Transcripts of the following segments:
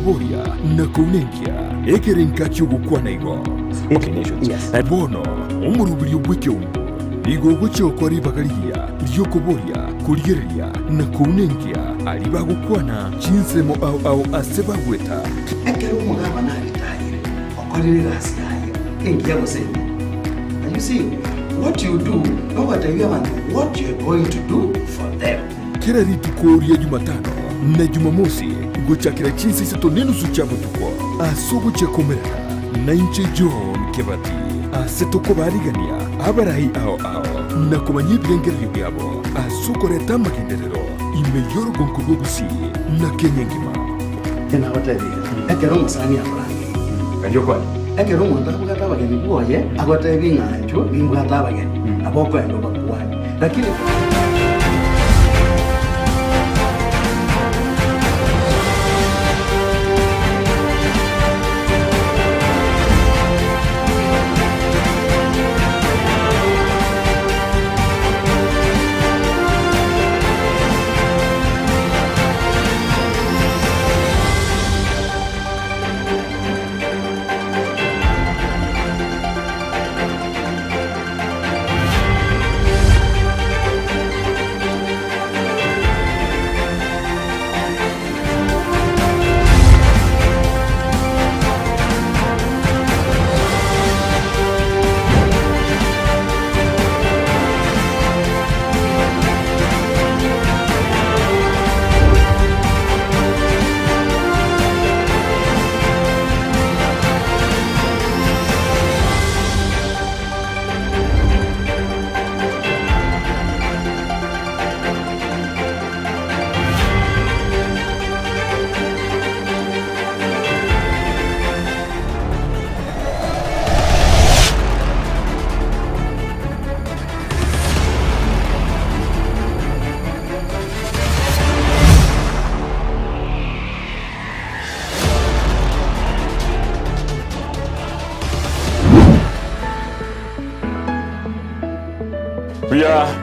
kuboria na kunengia ekerenka cyugukwana igo ebono umurubiri Ekeumbu igo gucyo kori bagariya ryo kuboria kurigeria na kunengia ali bagukwana chinsemo au aseba gweta Ekeumbu ngaba nari tayire okorera asiyayo engiya gosenya. And you see what you do nobody what you're going to do for them. Kila ritiko ya Jumatano na Jumamosi guchakira chinsi sito nenusu chabo tuko asubu chakomerera na inche John Kebati asetoko barigania abarahi ao na kumanyi byengeryo byabo asukoreta makinderero imeyoro gonkugo gusi na Kenya ngima tena hoteli Ekeumbu sani abarangi kanyo kwani Ekeumbu ndakugata bageni boye agote bingancho bimbwata bageni aboko endo bakuwani lakini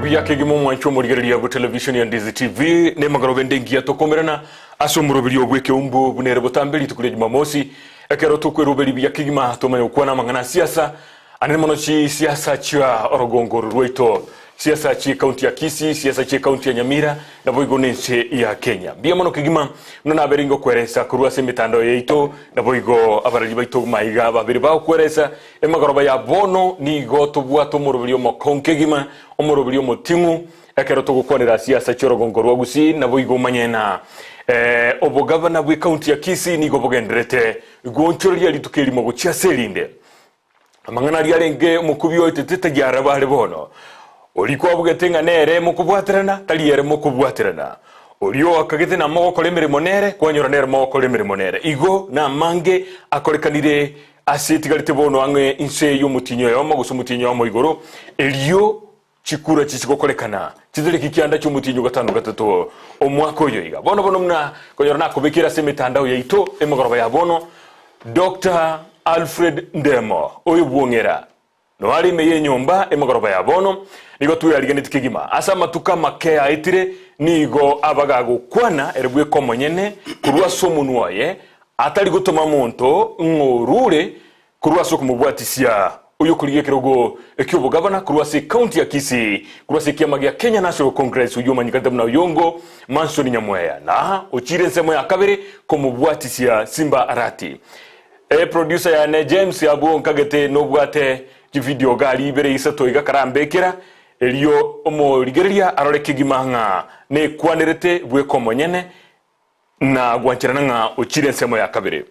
Bia kegimo mwancho murigereria go television ya Ndizi TV ne magarobe ndengia tokomerana asomurobiri Ekeumbu bunere botambeli tukule Jumamosi ekero tukwirubiri bia kegima tomayo kwana mangana siasa anemono chi siasa cha orogongo ruito siasa chi kaunti ya Kisii siasa chi kaunti ya Nyamira na boigo nense ya Kenya bia mono kegima mnana beringo kweresa kurua semitando yeito na boigo abarali baito maiga babiri ba kweresa emagaroba ya bono ni go tobua tomurobiri mo konkegima omurobiri mo timu ekero tugukwanira siasa chi orogongo rwagusi na boigo manyena obo governor bwe kaunti ya Kisii ni go bogendrete gonchoria litukeli mo gochia selinde amangana ryarenge mukubyo itete gyara bale bono Oliko bugetenga nere mukubwaterana taliyere mukubwaterana Olio akagete na moko lemere monere kwanyora nere moko lemere monere igo na mange akorekanire asetigalite bono angwe inse yo mutinyo yo maguso mutinyo yo igoro elio chikura chichikokolekana chizile kikianda cyo mutinyo gatanu gatatu omwako yo iga bono mna kwanyora nakubekira semitandao yaito emagoroba ya bono Dr.Alfred Ndemo oyo bwongera no ali meye nyomba emagoroba ya bono nigo tuya ligene tikigima asa matuka makea etire nigo abagago kwana erebwe komonyene kurwa somunwaye atali gutoma monto ngorure kurwa sokumubwatisia uyo kuliye kirogo Ekeumbu gavana kurwa se county ya Kisii kurwa se kiama ya Kenya National Congress uyo manyikata mna uyongo Manson Nyamweya na uchire nsemo ya kabere komubwatisia Simba Arati producer ya ne James Abu nkagete nobwate video gali ibere isato igakarambekera elio omo ligereria aroreke gimanga ne kwanerete bwe komonyene na gwanchirana nga uchire nsemo ya kabere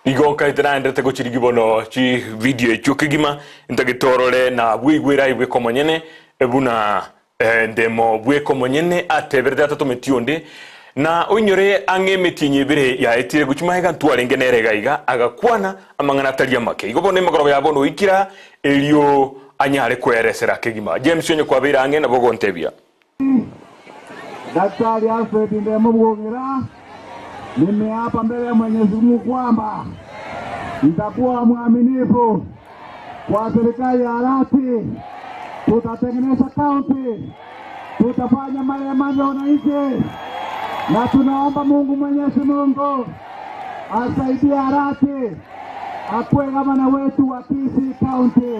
Igo kaitana ndete ko chirigibono chi video ekukigima ndagetorole na bwigwira ibwe komonyene ebuna Ndemo bwe komonyene ateberde atatometionde na onyore angemetinye bire ya etire guchimahega ntwarenge neregaiga agakwana amangana atalia make igo bone magoroba ya bono ikira elio anyare kweresera kegima James onye kwa bira ange na bogo ntebia Dr.Alfred Ndemo bwongera nimeapa mbele ya Mwenyezi Mungu kwamba nitakuwa mwaminifu kwa serikali ya Arati. Tutatengeneza kaunti, tutafanya maandamano ya wananchi, na tunaomba Mungu, Mwenyezi Mungu asaidie Arati akuwe gavana wetu wa Kisii County,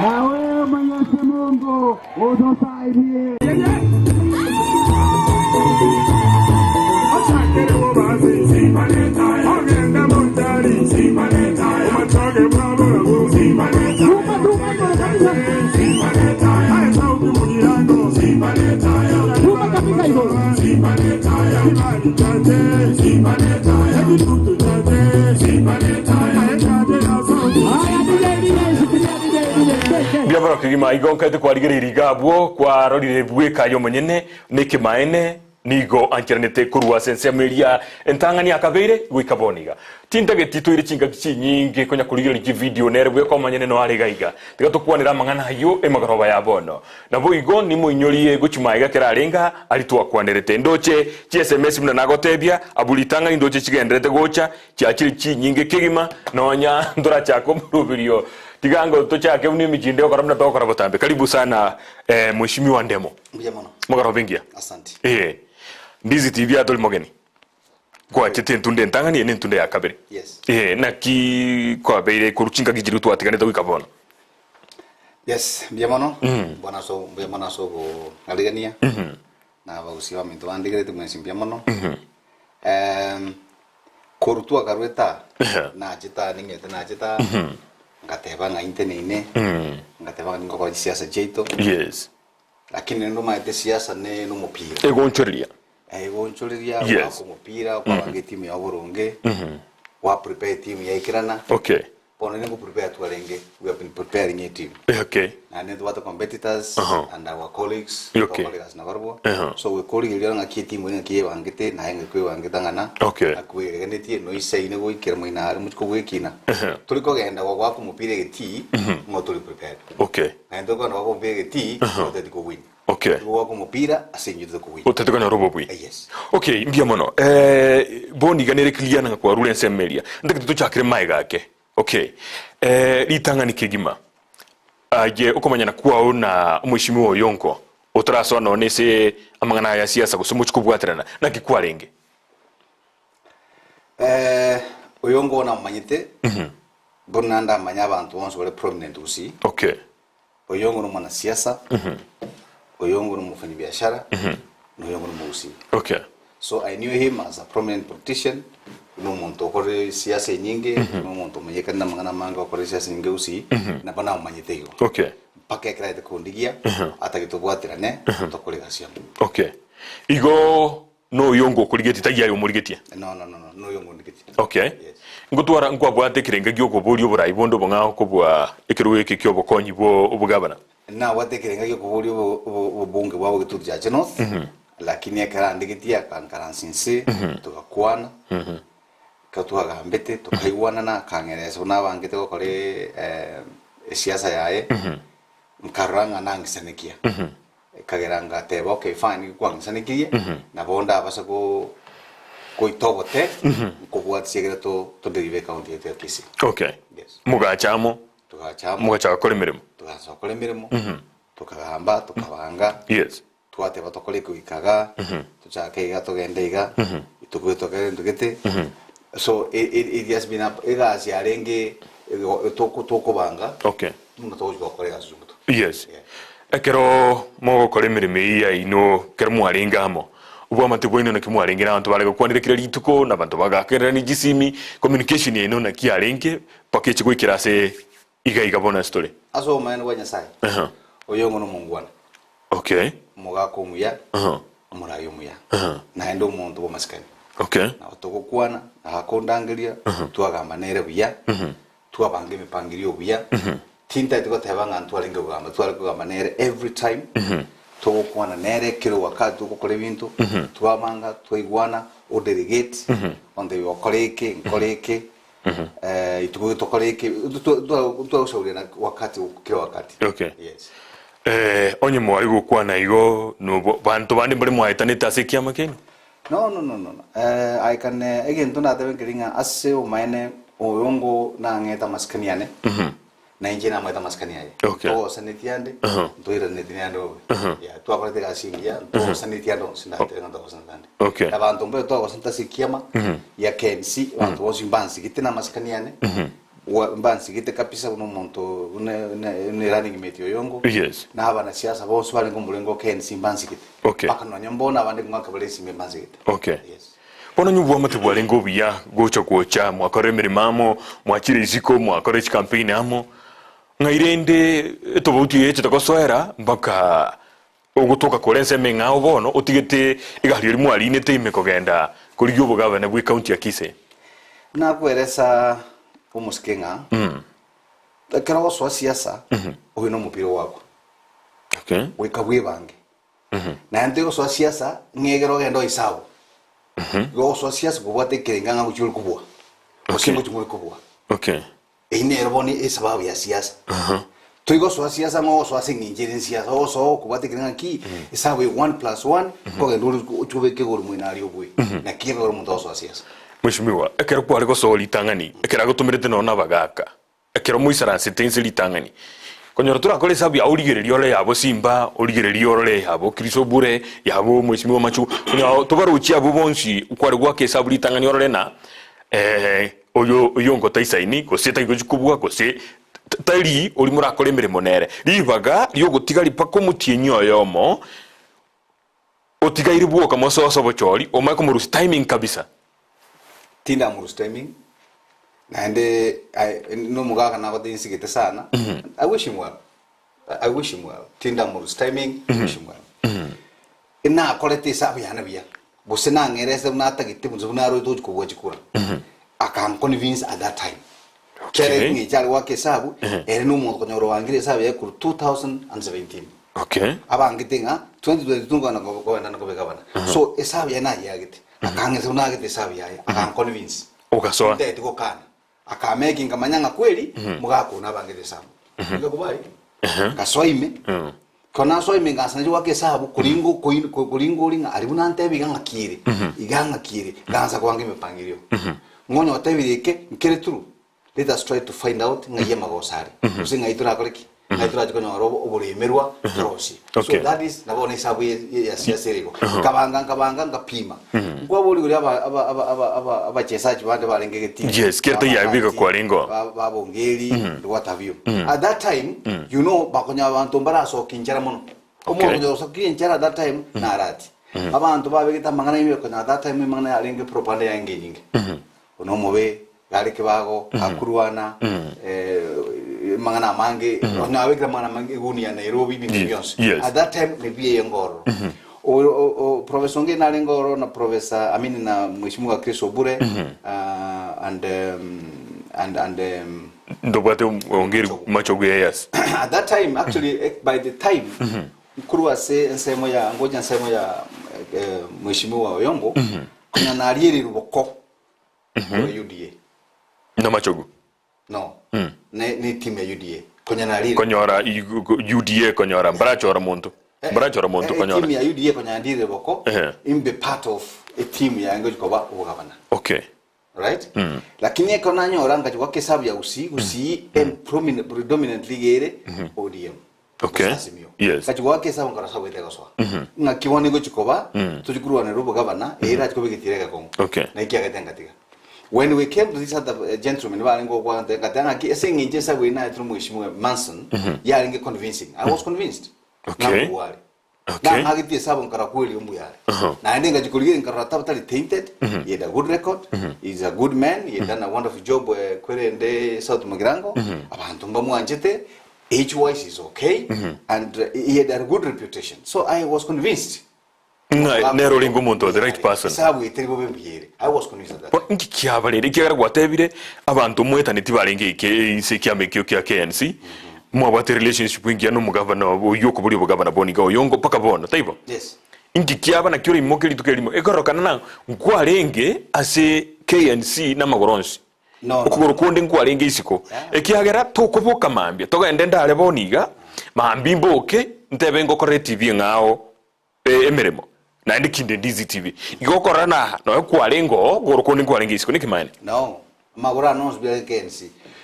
na wewe Mwenyezi Mungu utusaidie. Biabara kigima igonka te kwarigiriri gabwo kwa rorire bweka yo monyene nikimaene nigo ankernete kurwa sensemeria entangani akabeire gwikaboniga tintage titwire chinga kinyingi konya kurigiriri ki video nerebwe kwa manyene no aregaiga tiga tukwanira mangana hayo emagaroba ya bono nabo igo ni muinyorie guchumaiga kerarenga alitwa kwanderete ndoche chi SMS mna nagotebia abulitanga ndoche chigenderete gocha chiachiri chinyingi kigima nonya ndora chako murubirio tigango tochake uni mijinde okaramna tokora botambe karibu sana mheshimiwa Ndemo Mjamano magarobengia asante Ndizi TV atoli mogeni kwa chete ntunde ntangani ene ntunde yakabere yes na ki kwa beire kuruchinga kijiru tu atikane to ikabona yes mjamano mjamano so go aligania na bagusiwa minto andigere tu mwensi mjamano korutua karweta na chita ningete na chita ngateba nga intenene ngateba ngo kwa siasa jeito yes lakini ndo maite siasa ne no mupira egonchoria wako mupira kwa wange timu ya Burunge wa prepare team ya ikirana okay pone ngo prepare tu alenge we have been preparing a team okay and then what competitors and our colleagues colleagues na barbo so we calling ile nga ki team ni ki wangete na yenge kwe wangeta ngana okay akwe ganeti no isai ne go ikira moina ari muko wekina tuliko genda kwa mupira geti ngo tuli prepare okay and then kwa mupira geti ngo tedi win okay wako mupira asinyizo ko win utataka na robo bwi yes okay mbiamono boni ganere kliana kwa rule nsemelia ndake tuchakire maiga yake okay litangani kigima aje ukomanya kuwa na mheshimiwa Oyonko utraso no nese amangana ya siasa gusumu kubwatirana na kikwarenge Oyonko na manyite bonanda manya abantu onso wale prominent usi okay Oyonko no mwana siasa Oyonko no mfanya biashara Oyonko no musi okay so I knew him as a prominent politician no monto kore siasa nyingi no monto manyeka na mangana manga kore siasa nyingi usi na bana manyite yo okay pake kra de kondigia atakitobwatira ne tokolegasia okay igo no Oyonko kuligeti tagia yo muligetia no Oyonko ndigeti okay yes. Ngutwara nkwabwate kirenga gyoko boli oburayi bondo bonga okobwa ekiruwe kikyobo konyi bo ubugabana na wate kirenga gyoko boli obunge bwabo gitu jaje north lakini akara ndigitia kankara sinse tukakwana katuaga mbete tukaiwana na kangereza na bangete ko kore siasa yae nkaranga nangisanikia kageranga teba okay fine kwangisanikie na bonda abasa ko itobote ko bwatsigera to derive county ya Kisii okay yes mugachamo kole mirimo tukakole mirimo tukagamba tukabanga yes twate batokole kuikaga tuchake gato gendeiga tukugetoke ndugete so it has been up egasi arenge toko banga okay muno tojo kole azumuto yes ekero mo kole mirimo ya ino kero mwaringamo ubwa matibwino na kimwaringira abantu barega kwandirekira lituko na abantu bagakera ni gisimi communication ino na kiarenge package gwikirase iga bona story aso man wanya sai Oyonko no mungwana okay mugako muya murayo muya na endo muntu bo maskani okay na otogokwana na hakondangeria twaga manere buya twabange mipangirio buya tinta tukoteba ngantu alenge bugamba twalikuga manere every time togokwana nere kiro wakati ukokole bintu twamanga twaigwana o delegate on the okoleke nkoleke itugo tokoleke twaushauri na wakati kiro wakati okay yes onye mwari gukwana igo no bantu bandi bari mwahitanite asikia makeni no I can again tuna tebe kiringa asse o maine Oyonko na ngeta maskaniane na inje na maita maskani yae to sanitiande to ira netiniando ya to aparte gasingia to sanitiando sinate ngata sanitande abantu mbe to santa sikiama ya kensi abantu osimbansi kitina maskani yane mbansi kite kapisa uno monto une running mate yoyongo na abana siasa bose bali ngumbulengo kensi mbansi kite paka no nyambona abandi mwaka balesi mbansi kite Pono nyubu mati bwale ngobi ya gocha kuocha mwakore mirimamo mwachire isiko mwakore chikampeni amo ngairende tobauti yeche takoswera mpaka ugutoka kolense mengao bono utigete igari mwali ne time kogenda kuri yobo gavana bwi county ya Kise na kweresa umuskenga kera waswa siasa oyino mupiro wako wekabwe bange na ndego swa siasa ngegero gendo isabu yo so siasa kubwate kirenganga kuchul kubwa osingo chumwe kubwa ine roboni esababu ya siasa tuigo so siasa ngo so asinginjiri siasa so kubwate kirenganga ki isabu 1+1 ko nduru chubeke golu mwinari obwe na kiro ro mundo so siasa Mheshimiwa ekero kwa liko so litangani ekera gutumirite no nabagaka ekero muisara sitense litangani konyoro turakole sabu ya uligererio le yabo Simba uligererio le yabo Kristo bure yabo Mheshimiwa Machu kunyo tobaruchi abo bonsi ukwari gwake sabu litangani orena oyo ngo taisaini ko seta igo kubwa ko se tari uri murakole mirimo nere ribaga ryo gutigari pako mutienyo yomo otigairi buoka moso bochori o mako murusi timing kabisa tinda murusi timing na ende no mugaga na ko tinsigete sana I wish him well tinda murusi timing wish him well ina kolete sabu yana bia bosena ngerese unata gite muzunaro to ko bwachikura akam convince at that time kere ni jali wake sabu ere no mo konyoro wangire sabu ya ku 2017 abangitinga 2022 kana ko ndana ko bekabana so esabu yana yagite akange una gite sabu ya akam convince okasoa ndete ko kana akameki ngamanyanga kweli mugako nabangire sabu ngakubali kasoime kona soime ngasanje wake sabu kulingo linga ari bunante bigangakire igangakire ganza kwange mepangirio ngonyo otebirike nkere turu let us try to find out ngaye magosari usinga itura koleki ngaitura chikonyo robo oburemerwa rosi so that is nabone sabu ya siasa rego kabanga ngapima ngwa boli uri aba chesachi bande balengegeti yes kerto ya biga kwalingo babongeri what have you at that time you know bakonya abantu mbaraso kinjara mono omo so kinjara that time narati abantu babegeta mangana ime ko na that time mangana alenge propaganda ya ngejinge ono mobe gari kibago akuruana mangana mange ono abegeta mangana mange guni ya Nairobi bingions at that time ne bie ngoro o professor nge na ngoro na professor amini na Mheshimiwa Kristo bure and ndobate ongeri macho yes at that time actually by the time kurwa nsemo ya ngoja nsemo ya Mheshimiwa Oyongo kuna narieri ruboko UDA na machogu no ni team ya UDA kuna narieri konyora UDA konyora brachora muntu konyora team ya UDA kuna narieri ruboko imbe part of a team ya ngoja kwa ugavana right lakini ekona nyora ngaji wake sabu ya usi and predominantly gere ODM yes kati wake sabu ngara sabu itega swa nga kiwone go chikoba tujikuruwa ne rubo gavana era chikobe kitirega kongo na ikia gatengatika when we came to this other gentleman balingo kwa ngatanga ki esengi nje sabu ina tru Mheshimiwa Manson ya linge convincing I was convinced na hagiti sabu ngara kweli umbu yale na ndinga jikuligire ngara tabtali tainted he had a good record he's a good man he had done a wonderful job kwere nde South Magirango abantu mbamwanjete age-wise is okay and he had a good reputation so I was convinced nero lingo muntu the right person sabu itiribo bembiyere I was convinced that nkikiabalere kigara gwatebire abantu mwetani tibalenge ise kyamekyo kya KNC mwabate relationship wingia no mugavana oyoko buli bugavana boniga oyongo paka bono taibo yes ingikiaba na kyoro imokeli tukelimo ekorokana na nkwalenge ase KNC na magoronsi okugoro konde nkwalenge isiko ekiagera tokuboka mambia togende ndale boniga mambi mboke ntebe ngokore TV ngao emeremo na ndikinde Ndizi TV igokorana no kwalengo goro konde nkwalenge isiko nikimane no magora no sbia KNC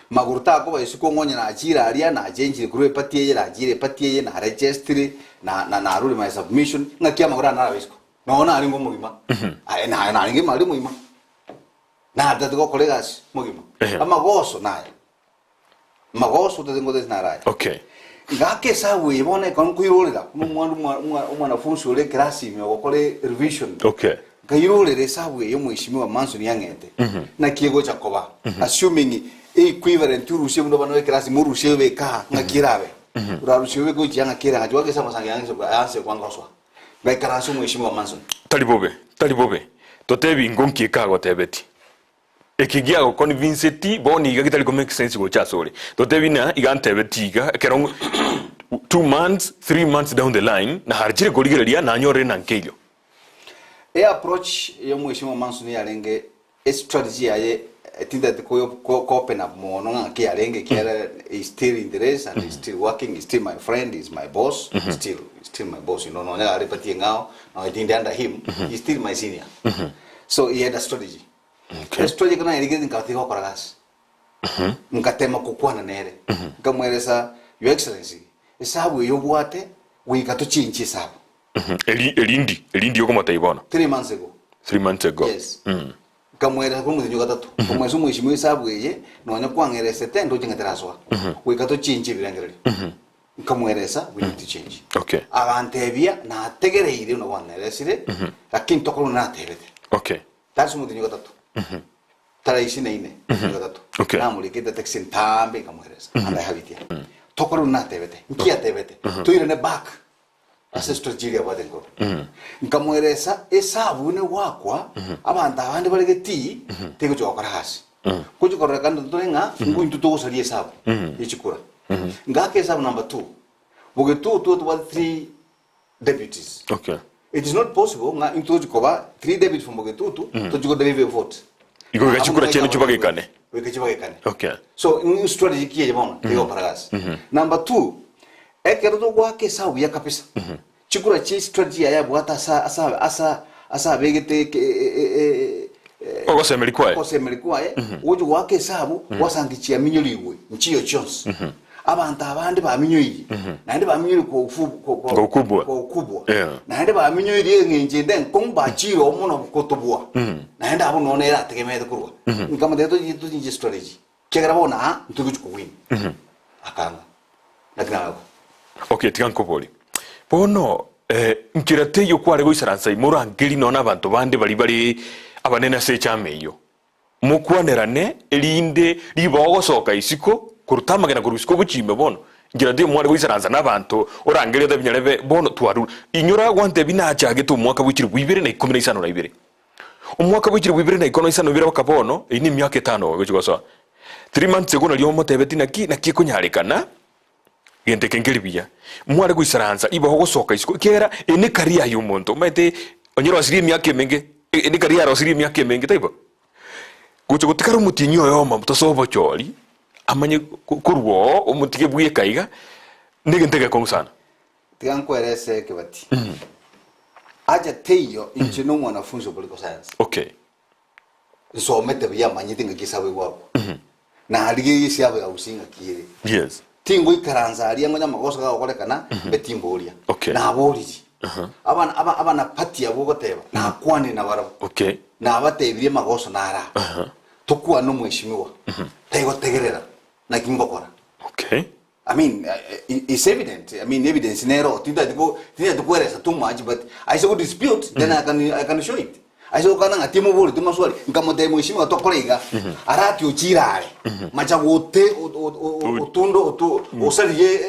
magurta ko ba suko ngonya na jira aria na change group patie na jire patie na registry na rule my submission ngakia magura na rabisko naona ali ngomo gima na ngima ali muima na datuko colegas mugima amagoso naye magoso te tengo desnarai okay ngake sabu ibone kon kuirolera umwana funsi ole klasi me okole revision okay kairolere sabu yo mwishimiwa manso yangete na kiego chakoba assuming equivalent to rushe muno bano klasi mu rushe be ka ngakirabe urarushe be ko janga kira ngajwa ke sama sangi yangi so anse kwangoswa ngai klasi mwishimiwa manso talibobe totebi ngonki kago tebeti ekigia go convince ti boni iga kitali make sense go chasore totebi na igantebe tiga kerong 2 months 3 months down the line na harjire goligeria na nyore na nkelyo approach yo mwishimo manso ni alenge strategy aye tinda ko open up mo no ngaki alenge kiara is still in the race and is still working, is still my friend, is my boss, still my boss, you know, no nga repati ngao no I think under him he's still my senior. So he had a strategy. Okay. Strategy kana erige ngati ko koragas. Ngatema kokwana nere. Ngamweresa your excellency. Esabu yo bwate we gato chinchi sabu. Elindi yoko mataibona 3 months ago. 3 months ago. Yes. Kamwera ko muzinyo gatatu. Komweso mwishimo isabu ye no nya kwangerese tendo chingateraswa. We gato chinchi birangereri. Kamweresa we need to change. Okay. Agantebia na tegereire no waneresire. Lakini tokoro na tebete. Okay. That's muzinyo gatatu. Tara isine ine gatatu. Okay. Na mulikita texin tambe kamweresa. Anda habitia. Tokoro na tebete. Nkia tebete. Tuire ne back. Asa strategy abadengo. Nkamweresa esabu ne wakwa abantu abandi balegeti tego chokora hasi. Kuchukora kandi turenga nguntu to sari esabu. Ichikura. Ngake esabu number 2. Boge 2 to 3 deputies. Okay. It is not possible nga into chikoba 3 deputies from boge 2 to chiko deliver vote. Iko gachikura chene chubagekane. Wekechibagekane. Okay. So in strategy kiye jabona tego paragas. Number 2 ekerudo gwake sabu ya kapisa chikura chi strategy ya bwata asa begete ogosemelikwa uju wake sabu wasangichia minyoliwe nchiyo chons abantu abandi baminyoyi nande baminyoyi ko ukubwa nande baminyoyi ngenjende nkomba chiro omuno kotobwa nande abo none era tegemede kurwa ngama deto yitu nje strategy kegera bona ntugu ku win akanga nakinago. Okay, tigankoboli. Bono nkirate yo kware go isaransa imoro angeli nona abantu bande bali abanena se chameyo. Mukwanerane elinde libogo soka isiko kurutama gena kurusiko guchimbe bono. Ngirate mware go isaransa nabantu orangeli da binyarebe bono twaru. Inyura gwante binacha geto mwaka bwikiri bwibere na 15 na ibere. Umwaka bwikiri bwibere na 15 na ibere bakabono ini myaka 5 gochigoso. 3 months ago na lyomo tebeti na kikunyarikana. Gente kengelibia mware guisaranza ibaho gosoka isiko kera ene karia y'umuntu mete onyero asiri myake menge ene karia asiri myake menge taiba gucho gutikara umutinyo yoma mutasobo choli amanye kurwo umutige bwiye kaiga nigentege konsana tigankwerese kebati aja teyo inchino mwanafunzi political science. Okay. So mete bya manyite ngakisawe wako na halige yisiabe ya usinga kire. Yes. Tingo ikaranza ali ngonya magoso ga okolekana betimbolia na aboliji abana pati yabo goteba na kwane na barabo. Okay. Na abatebire magoso nara tukwa no mweshimiwa tego tegerera na kimbokora. Okay. I mean it's evident. I mean evidence nero tinda tukweleza too much, but I say dispute then I can show it. Aiso kana ngatimo boli tumaswali ngamode mwishimiwa tokolega arati uchirare macha wote otundo osaliye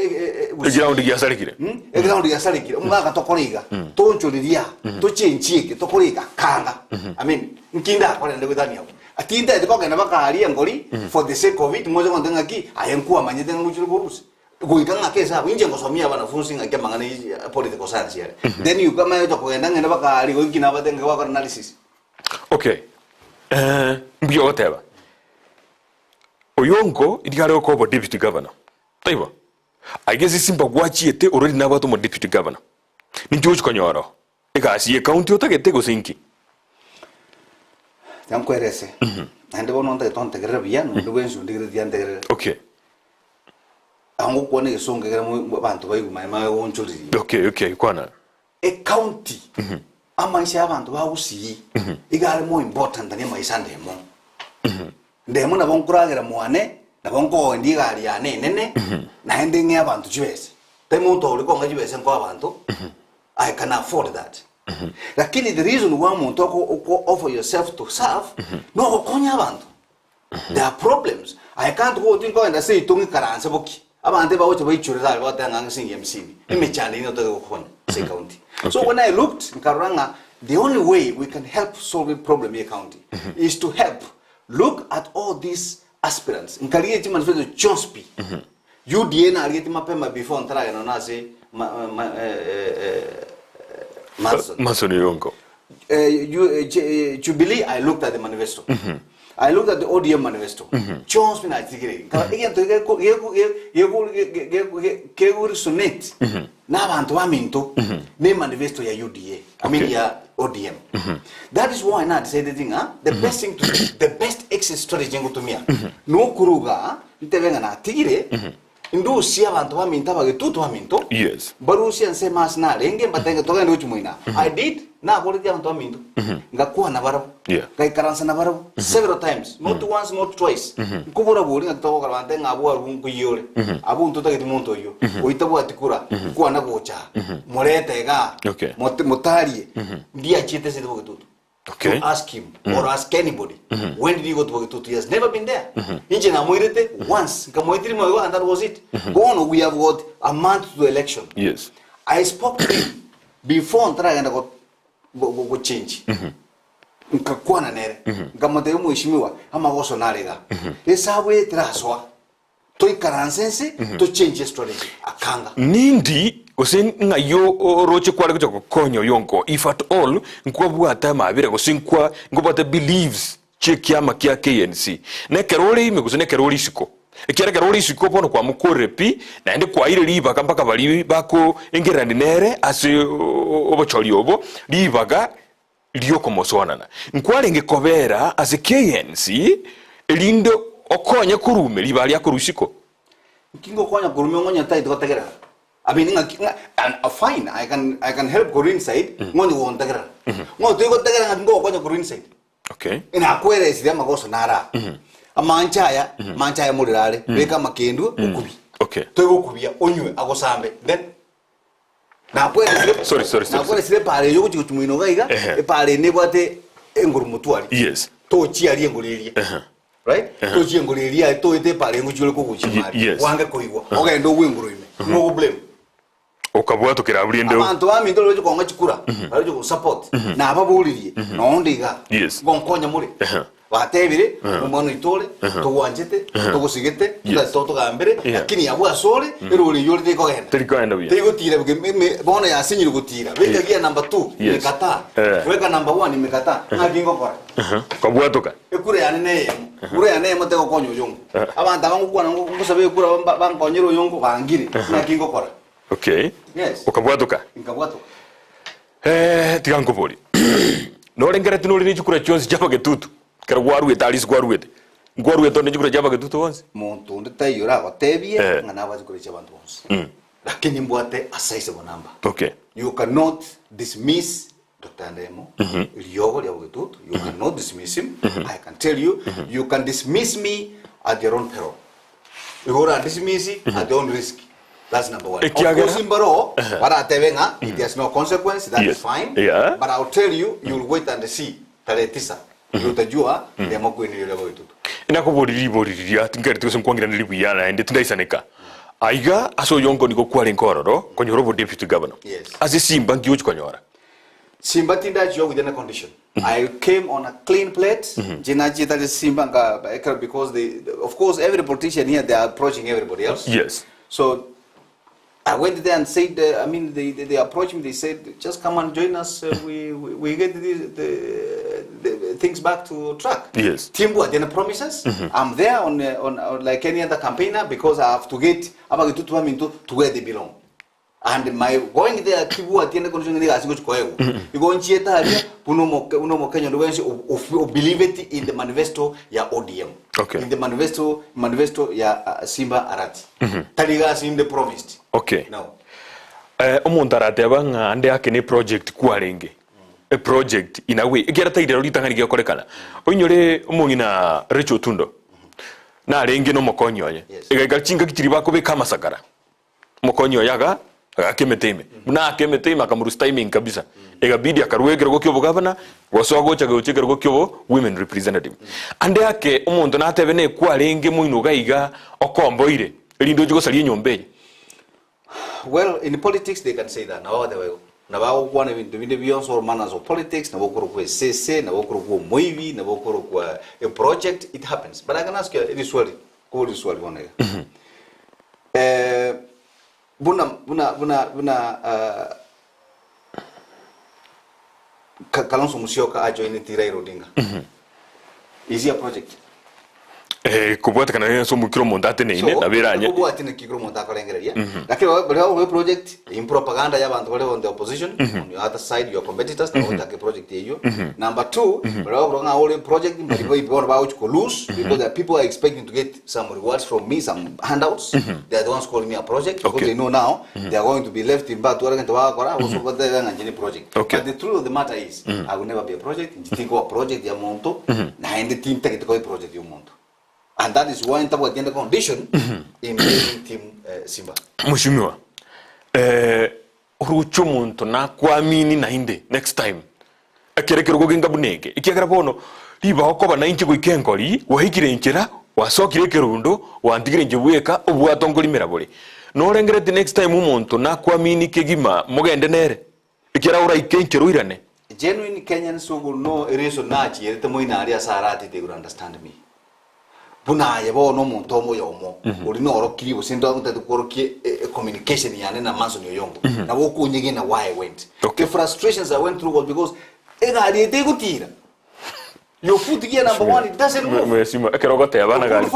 ground ya salikire ground ya salikire umaka tokolega toncho liria to chenchike tokolega kanga. I mean nkinda akole ndego dani yako atinda edikoga na bakari ngoli for the sake of it mozo kondenga ki ayenkuwa manyete nguchiro borusi goikanga kesa winje ngosomia banafunzi ngake mangana political science yale then you kama yoto kwenda ngene bakari goikina batenge kwa analysis. Okay. Mbio whatever. Oyongo idigare ko deputy governor. Taiba. I guess simba gwachiete already na bato mo deputy governor. Ni George Konyoro. Eka si county otagete go sinki. Yang kwerese. Ande bono nta tonte gere biya no ndo wensu ndigere diante gere. Okay. Ango kone gesonge gere mu bantu bayi ma wonchuri. Okay, kwana. A county. Amaisha abantu bawusi. Igale mo important than maisha ndemo. Ndemo na bonkuragera muane, na bonko ndigari ya nene, na endinge abantu chibese. Temo to liko ngaji bese kwa abantu. I can afford that. Lakini the reason why muntu offer yourself to serve, no konya abantu. There are problems. I can't go to and say tungi karanse boki. Abante ba wote baichurira ba tanga singi MCB. Imechani no to konya say county. So when I looked in Karanga, the only way we can help solve a problem here county is to help look at all these aspirants. In Karieti manifesto Chonspi. UDA na Arieti mapema before ntara no na say Masoni Yongo. Jubilee, I looked at the manifesto. I looked at the ODM manifesto. Jones been articulating. Again, to get resonate. Now, Antoaminto, name manifesto ya UDA. I mean, ya ODM. That is why I say the thing, the best thing to do, the best exit strategy to me. No Kuruga, Ntevengana, Tigre. Indo sia abantu baminta bagetutu baminto. Yes. Barusia nse mas na renge batenga toga ndo chumuina. I did na boliti abantu baminto. Ngakuwa na barabo. Yeah. Kai karansa na barabo several times. Not once, not twice. Kubura boli ngatoka karante ngabu arungu yole. Abu ntuta kiti monto yo. Oitabu atikura. Kuwa na gocha. Morete ga. Okay. Motari. Dia chite se bagetutu. Okay. To ask him or ask anybody, when did you go to Bogetutu? He has never been there. Once. And that was it. Go on, we have got a month to the election. Yes. I spoke to him before and try and go change. Nkakwana nere. Nkamote yumu ishimiwa. Hama goso narega. Esa we traswa. To ikaransense to change your strategy. Akanga. Nindi gosin nga yo roche kwa leko konyo yonko if at all nkwa buata mabira gosin kwa ngobata believes chekiama kia KNC ne keroli me gosine keroli siko ekera keroli siko pono kwa mukorepi na ende kwa ile liba kampaka bali bako engerani nere ase obocholi obo libaga liyo komosonana nkwale ngekobera ase KNC elindo okonye kurume libali akorusiko kingo konya kurume ngonya tai totegera. I mean, fine. I can help go inside. Ngo ni won tagara. Ngo to go tagara ngo ko go inside. Okay. Ina kwere isi dama go so nara. Amanchaya murirare. Beka makendu ukubi. Okay. To go kubia onywe agosambe. Then na kwere sorry. Na kwere sire pare yo ku tumino gaiga e pare ne bwate enguru mutwali. Yes. To chi ali enguriria. Right? To chi enguriria to ite pare nguchule ko kuchimari. Wange koigwa. Okay, ndo winguru ime. No blame. Okabwato kirabuliende abantu baminto loje konga chikura baloje ku support na ababuliriye no ndiga gonkonya muri batebire umuntu itole tuwanjete tugusigete toto gambere lakini yabu asore eruri yori ko genda terikoenda bya tegutira bona yasinyira gutira beka gia number 2 imekata weka number 1 imekata ngakingo kora kabwato ka ekure yanene ure yanene mate ko konyo yongo abantu abangukwana ngusabe kura bankonyero yongo bangire ngakingo kora. Okay. Yes. Okabwatoka. Nkabwatoka. Tigankoboli. Nolengera tinoli nichukura chonsi chapa getutu. Kera gwaruwe talis gwaruwe. Gwaruwe to nichukura chapa getutu onse. Muntu ndetayura batebye ngana bazikura chabantu onse. Lakini mbwate asaise bonamba. Okay. You cannot dismiss Dr. Ndemo. Iliyogo ya getutu. You cannot dismiss him. I can tell you, you can dismiss me at your own peril. You can dismiss me at your own risk. That's number 1. Of course, in Baro, it has no consequence. That is fine. Yeah. But I'll tell you, you'll wait and see. Taretisa. Yutajua, Ndemo kwini yule tutu. Inakobori tingari tuko nkwangira ndilibuyana ende tundaisaneka. Aiga aso yongo niko kwale nkororo konyorobo deputy governor. Yes. As Simba ngiuchi konyora. Simba tinda jo within a condition. I came on a clean plate. Jinaji that is Simba because of course every politician here they are approaching everybody else. Yes. So I went there and said, they approached me. They said, just come and join us. We get the things back to track. Yes. Timbu then promises. I'm there on like any other campaigner because I have to get to where they belong. and my going there kibu atiende condition ni gasi ko ego igo nchieta haria uno mo Kenya nduwensi believe it in the manifesto ya ODM, okay, in the manifesto ya Simba Arati taliga sim the promised, okay, no omuntu arateba nga ande yake ni project kwarenge a project in a way igera taidero litanga nige korekana onyore omungina Recho Tundo na renge no mokonyo ye igaiga chinga kitiri bako be kama sakara mokonyo yaga akemeteme na akemeteme akamurus timing kabisa igabidi akarwegera go kyobo governor gosogocha gochekera go kyobo women representative ande yake omuntu na atebe ne kwarenge muino gaiga okomboire lindo jigo sali nyombe. Well, in politics they can say that now the way na ba ukwana bintu binde beyond all manners of politics na bokoro kwa CC na bokoro kwa moivi na bokoro kwa a project, it happens, but I can ask you this word call this word one buna Kalonzo Musyoka ajoine Tirai Rodinga is he a project? Kubwata kana so mukiro mondate ne ine na biranye kubwata ne kikiro mondaka lengereria lakini bale project in propaganda ya bantu bale on the opposition on the other side your competitors na otaka project hiyo. Number 2 bale bronga all project mbali bora ba uko lose because the people are expecting to get some rewards from me, some handouts. They are the ones calling me a project because they know now they are going to be left in bad to wa kora also but they are ngani project. But the truth of the matter is I will never be a project. Think of a project ya monto na ende team take ko project ya monto. And that is why into the condition in team Simba. Mheshimiwa, rucho muntu na kuamini na inde next time. Akerekero gogenga bunege. Ikiagara bono liba okoba na inchi goikenkori wahikire inchira wasokire kerundo wandigire njibueka obwatongoli merabole. No rengere the next time umuntu na kuamini kegima mogende nere. Ikiara ura ikenchero irane. Genuine Kenyans who will know reason nachi erete moina aria sarati they will understand me. Buna yebo no muntu omo yomo uri no orokiri busindo ngutatu korokie communication yane na manso nyo yongo na woku nyige na why I went. The frustrations I went through was because ega riete gutira your foot gear number 1 it doesn't move. Mesima ekerogote abana gali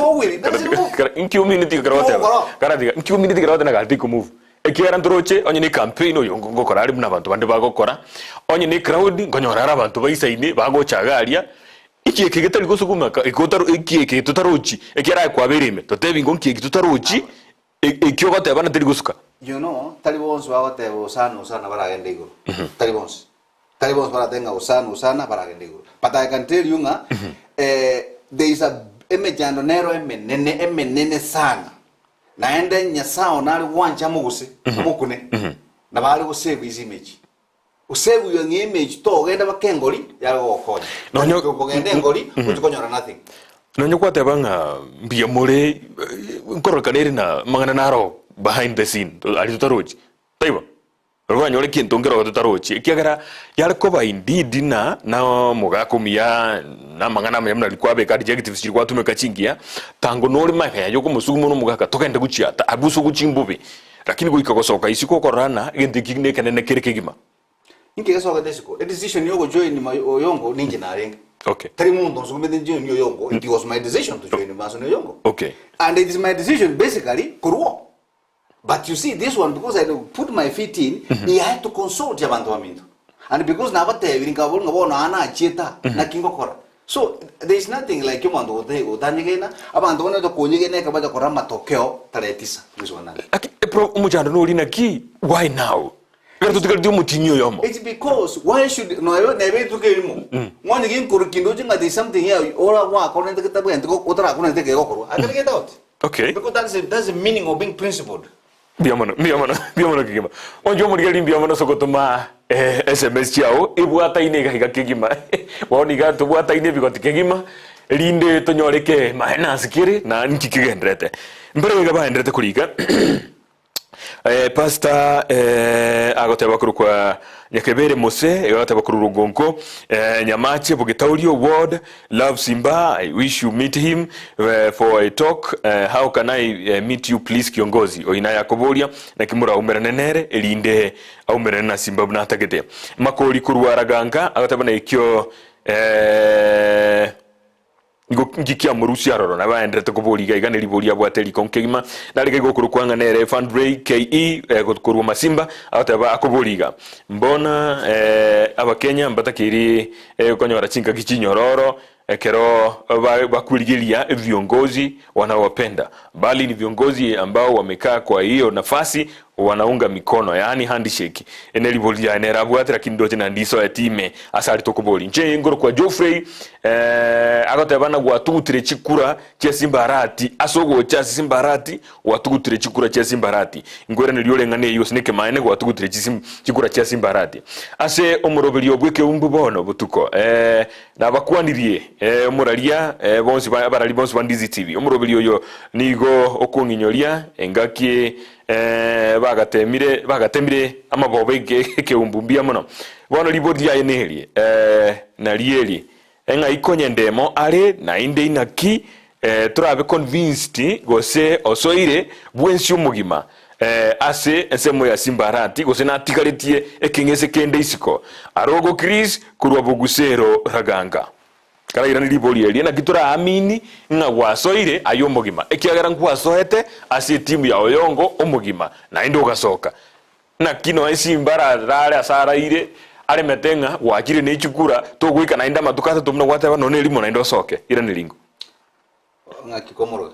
in community kerogote kana diga in community kerogote na gali ko move ekiara ndroche onye ni campaign oyo ngokora ari muna bantu bande bagokora onye ni crowd ngonyorara abantu baisaine bagochagaria iki kigeta liko sukumaka ikotaro iki tutarochi ekera kwa berime totebi ngonki tutarochi ekyogote abana teri gusuka you know talibons wagote usana baragende iguru talibons baratenga usana baragende iguru but I can tell you nga there is a emejando nero emenene sana naende nyasao nali wanja muguse mukune na bali go save his image usebu yo image to genda bakengoli yago okonya nonyo kugenda ngoli utukonyora nothing nonyo kwate banga mbia mure nkorokaneri na mangana naro behind the scene ali tutarochi taiba rwanyore kintu ngero tutarochi ikiagara yale koba indeed na mugakomia na mangana myamna likwabe ka adjectives chiri kwatume kachingia tango nori mahya yo kumusugumo no mugaka tokende guchiata abuso guchimbubi lakini guikagosoka isiko korana gende kigne kanene kerekegima inke gasoka desiko a decision yogo join my yongo ninje na renga. Okay. Tari mundo so mede join yongo it was my decision to join maso yongo. Okay. And it is my decision basically kuruo. But you see this one because I put my feet in I had to consult yabantu amindo. And because na bate viringa bolunga bona ana chieta na kingo kora. So there is nothing like you mando utanyigena abantu bona to kunyigena ka baja kora matokeo taretisa this one. Pro umujando no lina ki why now? It's because why should no never took him? One again, Kurukindo, there's something here, or a walk on the Katabu and go over. I can get out. Okay. Because that's the meaning of being principled. Biamano. On your getting Biamano Sokotoma SMS Chao, if what I nega Kigima, one got to what I never got to Kigima, Linde Tonyoreke, my Naskiri, Nan Kikigendrete. Bring a the Kurika. Pasta agoteba kurukwa nyakebere mose agoteba kurugonko nyamache bugitaurio ward love Simba. I wish you meet him for a talk. How can I meet you please kiongozi oina yakoboria na kimura umeranenere elinde aumerana na Simba bunatagete makori kurwa raganga agoteba na ikyo ngikia murusi aroro na baendete kuburiga igane riburia bwateri konkegima nari gikuru kwanga nere fundraise ke gukurwa masimba ataba akuburiga mbona abakenya mbatakiri konyora chinga kichinyororo kero bakurigilia viongozi wanaowapenda, bali ni viongozi ambao wamekaa kwa hiyo nafasi wanaunga mikono, yani handshake eneli bolia enerabuatira kindoje na ndiso ya time asali tokoboli nche ngoro kwa Geoffrey agotebana gwatugutire chikura cya Simbarati asogo cya Simbarati watugutire chikura cya Simbarati ngore ne lyolengane iyo sineke maene gwatugutire chikura cya Simbarati ase omurobeli obweke umbubono butuko nabakwanirie omuralia bonsi barali bonsi bandizi TV omurobeli oyo nigo okunginyoria engaki bagatemire amabobe Ekeumbu mbia mono bono libodi ya eneli na lieli enga ikonye Ndemo are na inde inaki turabe convinced gose osoire bwensi umugima ase ensemo ya Simbarati gose natikaletie ekingese kende isiko arogo Chris kurwa bugusero raganga kala irani liboli eli na kitura amini nga wasoire ayo mugima ekiagara nkwasohete ase timu ya Oyongo omugima na indo gasoka na kino Simbara rale asara ire ale metenga wakire ne chikura to gwika na inda matukata tumna gwateba none limo na indo soke irani lingo ngaki komoro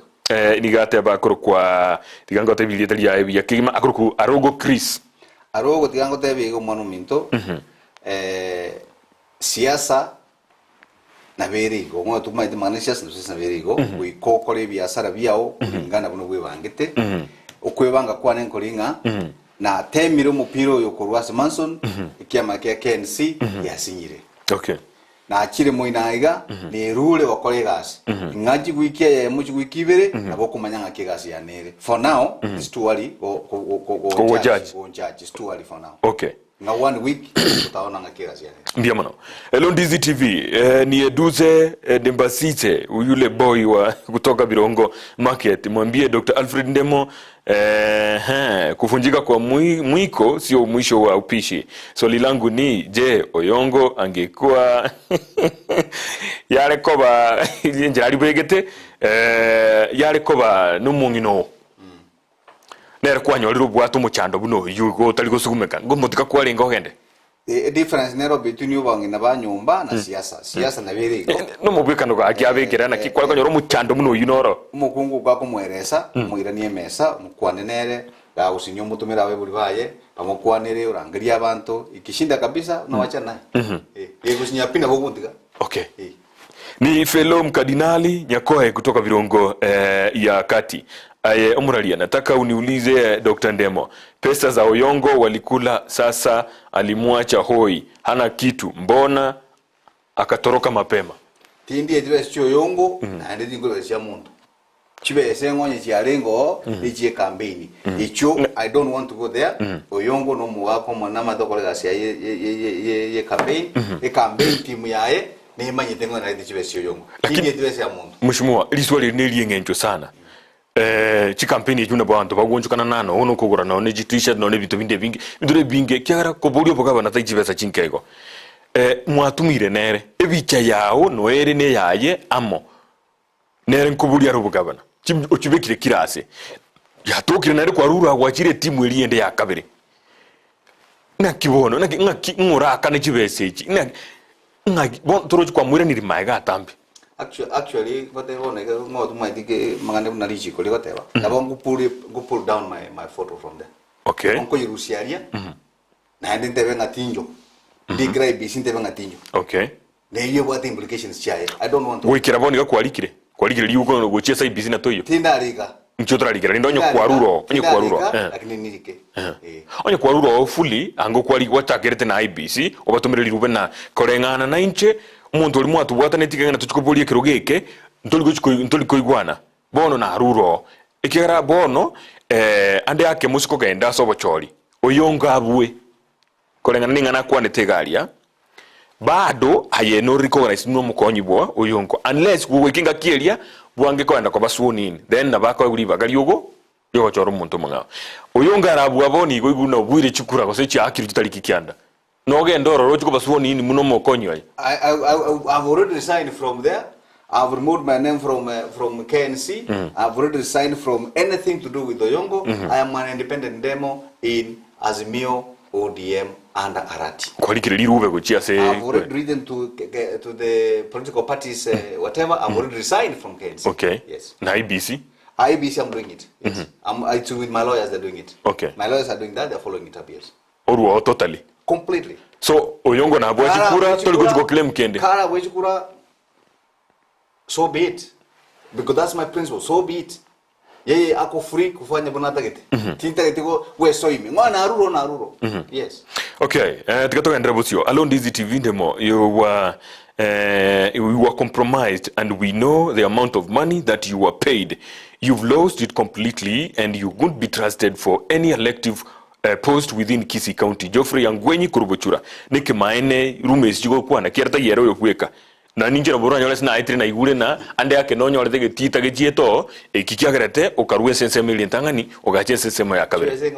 nigate bakuru kwa tigango tebilia telia ya kigima akuru arogo Chris arogo tigango tebigo monumento siasa na berigo ngo tumaite manesias na berigo wikokore biasara biao ngana buno bwebangete okwebanga kwane nkolinga na temiro mupiro yokorwase Manson ikiama kya KNC yasinyire okay na akire moinaiga ni rule wakolegas ngaji wikia ya muchi wikibere na boko manyanga kegasi ya nere for now it's too early go judge it's too early for now okay na 1 week tutaona ngakegasi ya nere ndio mano Ndizi TV ni eduze Dembasite yule boy wa kutoka Birongo market mwambie Dr.Alfred Ndemo kufunjika kwa mwiko sio mwisho wa upishi. Swali langu ni je, Oyongo angekuwa yale koba njari begete yale koba numungino nere kwanyo liru bwatu muchando buno yugo taliko sugumeka ngo motika kwa lengo hende difference nero between you bangi na banyumba na siasa na bere no mubweka ndo akyabegerana na kwa kanyoro muchando muno yinoro umukungu kwa kumweresa muiranie mesa mukwanenere ga usinyo mutumira we buri baye pamukwanere urangiria abantu ikishinda kabisa no wachana gusinya pina bogundiga okay ni fellow mkardinali Nyakoe kutoka Birongo ya kati omuralia nataka uniulize Dr. Ndemo pesa za Oyongo walikula sasa alimwacha hoi hana kitu mbona akatoroka mapema tindi edwes Oyongo na ndi ngolo ya mundu chibe esengonye chialengo ije campaign icho I don't want to go there Oyongo no muwako mwana madokolega sia ye campaign campaign timu yae ni manyitengo na ndi chibe Oyongo tindi edwes ya mundu mheshimiwa liswali neliyengenjo sana chi campaign yuna bantu bagonjukana nano ono kugura no ne t-shirt no ne bitu binde binge kyara ko buri obugaba na tajibesa chinkego mwatumire nere ebicha yao no ere ne yaye amo nere nkuburi arubugabana ochibekire kirase yatokire nere kwa rura gwachire timu eliende ya kabere na kibono na ngura kana chibesechi na bon torochi kwa mwire ni maiga tambi actually what they want to go to my dige mangane na richi ko liko teba na bongo pull down my photo from there okay onko yirusiaria na ndente benga tinjo digra ibisinte benga tinjo okay na hiyo what implications chae I don't want to wikira boni kwalikire liuko no gochesa ibisi na toyo tinda riga nchotra ligera ndonyo kwaruro lakini nirike onyo kwaruro fully ango kwali watagerete na IBC obatumire lirube na korengana na inche umuntu oli mwatu bwatanetike na tuchikobolie kirogeke ntoli koigwana bono na ruro ikera bono ande yake musiko genda sobochori Oyongo abwe kolengana ningana kwane tegalia bado ayeno recognize no mukonyibwa Oyongo unless kuwekinga kielia bwange kwenda kwa basuonini then nabako uliba galiogo yo choro muntu manga Oyongo arabu aboni iguna bwire chikura kose chi akiri tutaliki kyanda no genda oro chiko basuonini muno mokonyo I've already resigned from there I've removed my name from KNC. I've already resigned from anything to do with Oyongo. I am an independent Ndemo in Azimio, ODM, and Arati. I've already written to the political parties, whatever. I've already resigned from KNC. Okay. Yes. Na IBC? IBC, I'm doing it. Yes. With my lawyers, they're doing it. Okay. My lawyers are doing that. They're following it up. Yes. Oruwa totally. Completely. So Oyongo na abwa chikura toli kuchiko claim kende. Kara wechikura. So be it. Because that's my principle. So be it. Yeye ako free kufanya bonata gete. Tinta gete go we so ime. Mwana aruro. Yes. Okay. Tikatoka ndrebosio. Alone Ndizi TV Ndemo. You were compromised, and we know the amount of money that you were paid. You've lost it completely, and you won't be trusted for any elective post within Kisii County. Geoffrey Angwenyi Kurubuchura. Nike maene rumes jigo kwa na kierta yero yokweka. Na ninje na bora nyole sina itri na igure na ande yake no nyole tege tita ge jieto kikiagerete okaruwe sense million tangani ogache sense mo yakabere.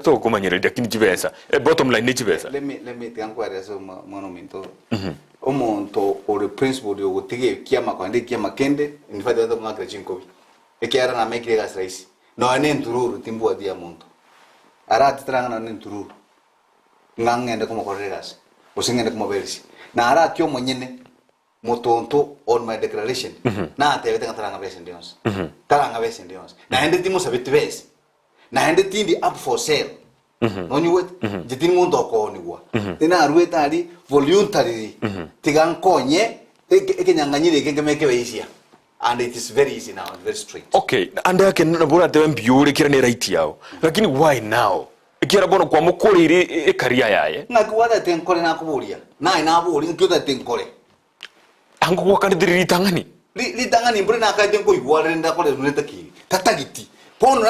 To kumanyere lakini jibesa. Bottom line ni jibesa. Let me tiankware so monumento. Omonto ore principle yo gutege kiama kwande kiama kende in fact ndo ngakre chinkobi. Ekiara na mekire gas raisi. No ane ntururu timbu adia monto. Arati tranga na ntururu. Ngangende como corregas. Osingende como versi. Na arati yo mwenyene motonto on my declaration. Na ate tenga tranga besen dios. Tranga besen dios. Na hende timo sabit bes. Na hende tindi up for sale. No you wait. Jitin mundo ko ni wa. Tena arueta ali voluntary. Tigan konye ekenyanganyire ekemeke beisia. And it is very easy now, very straight. Okay, and I can nabura te mbiure kira ne right yao. Lakini why now? Kira bono kwa mukuri e career yaye. Ngakuwada tenkore na kuburia. Na inaburi nkiota tenkore. Angu kwa kandi ritangani. Ritangani mbure na kaje ngo igware nda kole neta ki. Katagiti. Pono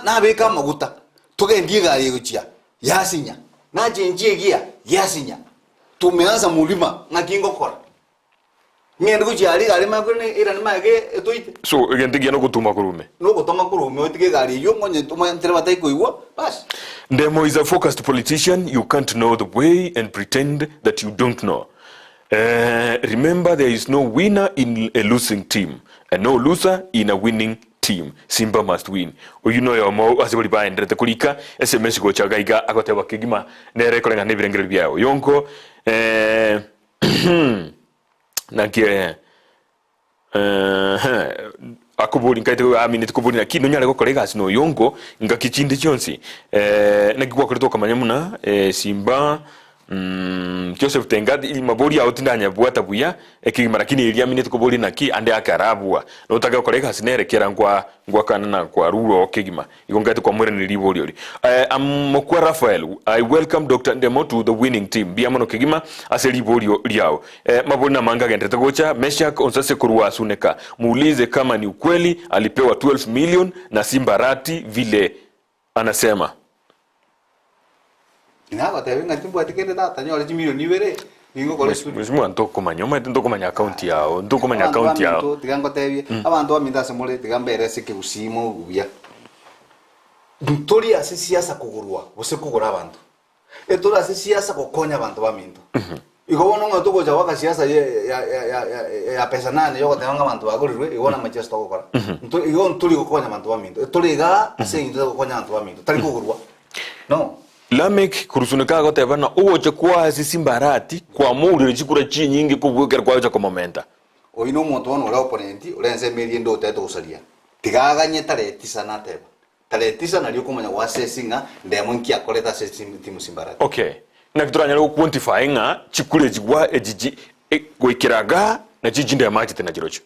na beka maguta. Toke ndiga yeguchia. Yasinya. Na jenjie gia yasinya. Tumeanza mulima ngakingo kora. Ngende kuchali gari makune irani make etoite. So ngende giano kutuma kurume. No kutuma kurume otige gari yo ngonye tuma ntreba tai kuiwa bas. Ndemo is a focused politician. You can't know the way and pretend that you don't know. Remember, there is no winner in a losing team and no loser in a winning team. Simba must win. You know your mo asibuli ba ndrete kulika SMS go chagaiga akoteba kigima nere kolenga ne birengere byao. Yonko nakie akubuli nkaite amini tukubuli na kino nyale kolega sino Yongo ngakichinde chonsi nakikwa kutoka manyamuna Simba Joseph Tengad ili mabori ya otindanya buata buya marakini ili amini tukubuli naki ande akarabua no taka kolega sinere kera ngwa kana kwa ruo kigima igongate kwa mwere nilibori oli Mokwa Raphael. I welcome Dr. Ndemo to the winning team biamono kigima aselibori liao mabori na manga gendete gocha Meshak onsase kuruwa suneka muulize kama ni ukweli alipewa 12 million na Simbarati vile anasema. Naba tawe ngatimbo atikende da tanyo ali milioni were ningo kole suri. Mwismu antoko manyoma ndoko manya account yao ndoko manya account yao. Tigango tawe abantu aminda semole tigambere sike usimo ubya. Ntori ase siasa kugurwa bose kugura abantu. Etora ase siasa kokonya abantu baminto. Igobona ngatuko ja waka siasa ya pesa nane yoko tanga abantu bagurirwe igona Manchester gukora. Ntori kokonya abantu baminto. Etori ga ase into kokonya abantu baminto. Tari kugurwa. No. Lamek kurusunika goteba na uwoche kwa Simbarati kwa muri chikura chi nyingi kubwekera kwa cha komenta. Oino muntu ono ora opponenti orenze meri ndo teto usalia. Tigaganye tare tisa na teba. Tare tisa na lyokumanya wa sesinga Ndemo nkia koleta timu Simbarati. Okay. Na kituranya lo quantify nga chikure jigwa ejiji gwekiraga na jijinde ya maji tena jirocho.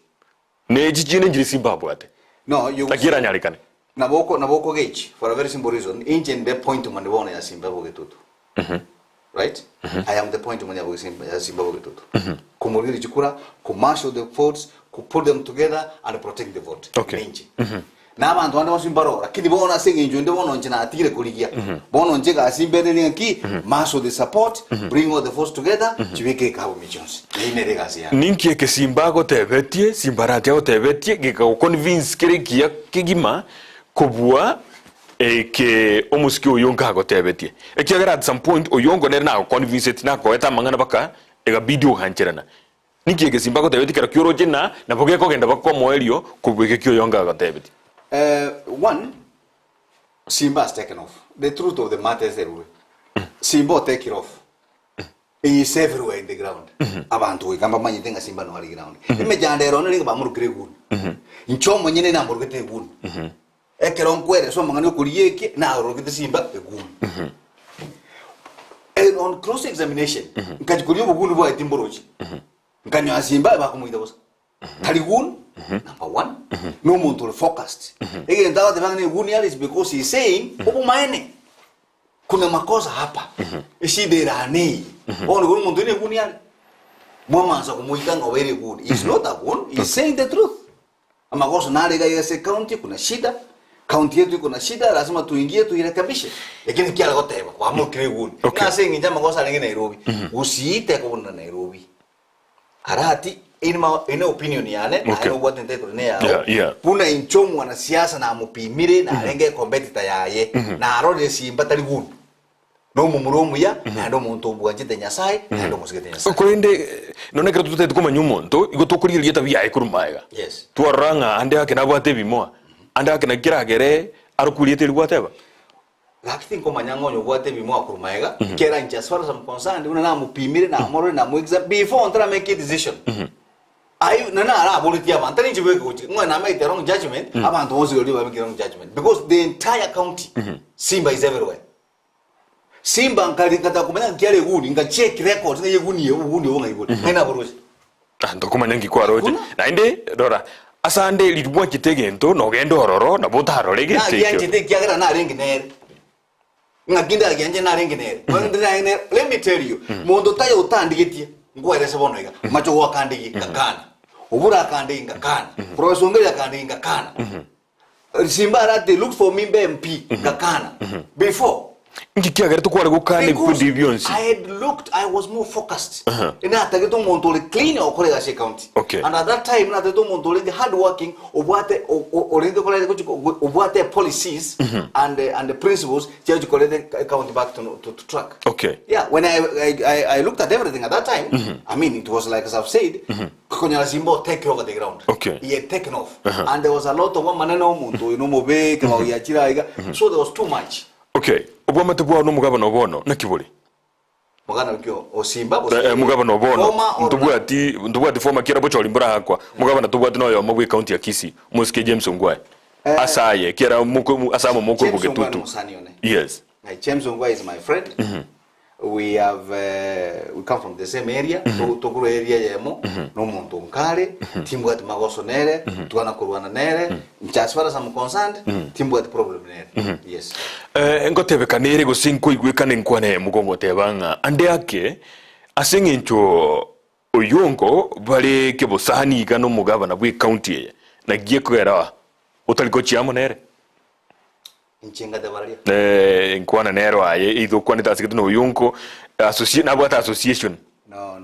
Ne jijine njiri Zimbabwe ate. No, you takira nyalikane. Naboko gauge for a very simple reason. Injin the point when the one ya Zimbabwe tutu. Right? I am the point when ya Zimbabwe tutu. Kumuliri chikura, marshal the votes, put them together and protect the vote. Okay. Na abantu wanda wasimbaro lakini bona singi njo ndo bona njina atire kuligia. Bona njega asimbere nki marshal the support, bring all the force together, chibeke kawo missions. Ine regasi ya. Ninki ke Simbago tebetie, Simbarati ya tebetie geka convince kirikia kigima kubua ke omuski oyonga go tebetie ekiagara at some point oyongo ne na convince tina ko eta mangana baka ega video hancherana niki gesimba ko tebeti kera kyoro jina na boge ko genda bakko moelio kubweke kyo yonga ga tebeti. One, Simba has taken off. The truth of the matter is that Simba take it off. He is everywhere in the ground. Abantu we kamba manyi tenga Simba no ali ground. Ime jande ro ni ba muru gregun. Nchomo nyine na muru gete gun. Ekero nkwere so mangani okurieke na ro gete Simba egun. And on cross examination, nkajikuliyo bugun bo etimboroji. Nkanyo Simba ba kumuida bosa. Taligun number one, no muntu focused. Again, that the gun is because he's saying, "Opo maene, kuna makosa hapa." Isi derani. Ono gun muntu ni gun yali. Mama sa kumuita ngo very good. It's not a gun. He's saying the truth. Amakosa nale ga yese county kuna shida. County yetu kuna shida, lazima tuingie tuirekebishe. Lakini kia gote kwa mo kire gun. Na saying njama makosa lengi Nairobi. Usiite kwa Nairobi. Arati in opinion yane na ino what nteto ne yao puna inchomu wana siasa na mupimire na renge competitor yaye na arode Simba tali gun no mumuromu ya na ndo muntu bwanje nyasai na ndo musigete nyasai ko inde none kera tutete kuma nyumonto igo tokuri yeta biya ikurumaiga yes tuaranga ande akena bwate bimo ande akena kiragere arukuriete libwateba lakini koma nyangonyo bwate bimo akurumaiga kera incha as far as I'm concerned una na mupimire na amoro na muexam before on make a decision I nana ara politia mantani jiwe ko ngwana make the wrong judgment abantu wonse yoli ba make wrong judgment because the entire county Simba is everywhere. Simba nkali kata kumenya nkiale guni nga check record nga yeguni uguni wonga yeguni ena borosi ndo kumanya ngikwa roje na inde dora asande lidbwa kitegento no gendo hororo na botaro lege tekyo na yanje tekyagara na rengi nere ngaginda yanje na rengi nere let me tell you mondo tayo utandigetie ngwerese bono iga macho wakandigi ngakana ubura kandi ngakana professor ngeli kandi ngakana Simba arate look for me MP ngakana before ngikiagere tukware gukane kundi byonsi I was more focused ina tageto montole clean okolega she county and at that time na tageto montole the hard working obwate orende kolega obwate policies and the principles change kolega county back to track yeah when I looked at everything at that time I mean it was like as I've said konya Simba take over the ground he had taken off and there was a lot of maneno muntu inomobe kama yachira iga so there was too much obwama tebwa no mugabano bono nakibuli mugana kyo osimba mugabano bono ntubwati former kira bocho limbura hakwa mugabana tubwati no yo mabwe county ya Kisii Musike James Ongwae asaye kira muko asamo moko bugetutu yes James Ongwae is my friend we come from the same area to gro area yemo no muntu nkale timbwat magoso nere tuana kurwana nere as far as I'm concerned timbwat problem nere yes engotebe kanere go sinko igwekane nkwane mugongo tebanga ande ake asengencho oyongo bale kebosani gano mugabana bwe county na giyekwera otaliko chiamo nere inchenga de varia nkwana nero aye ido kwana tasikete no yonko association na bwata association no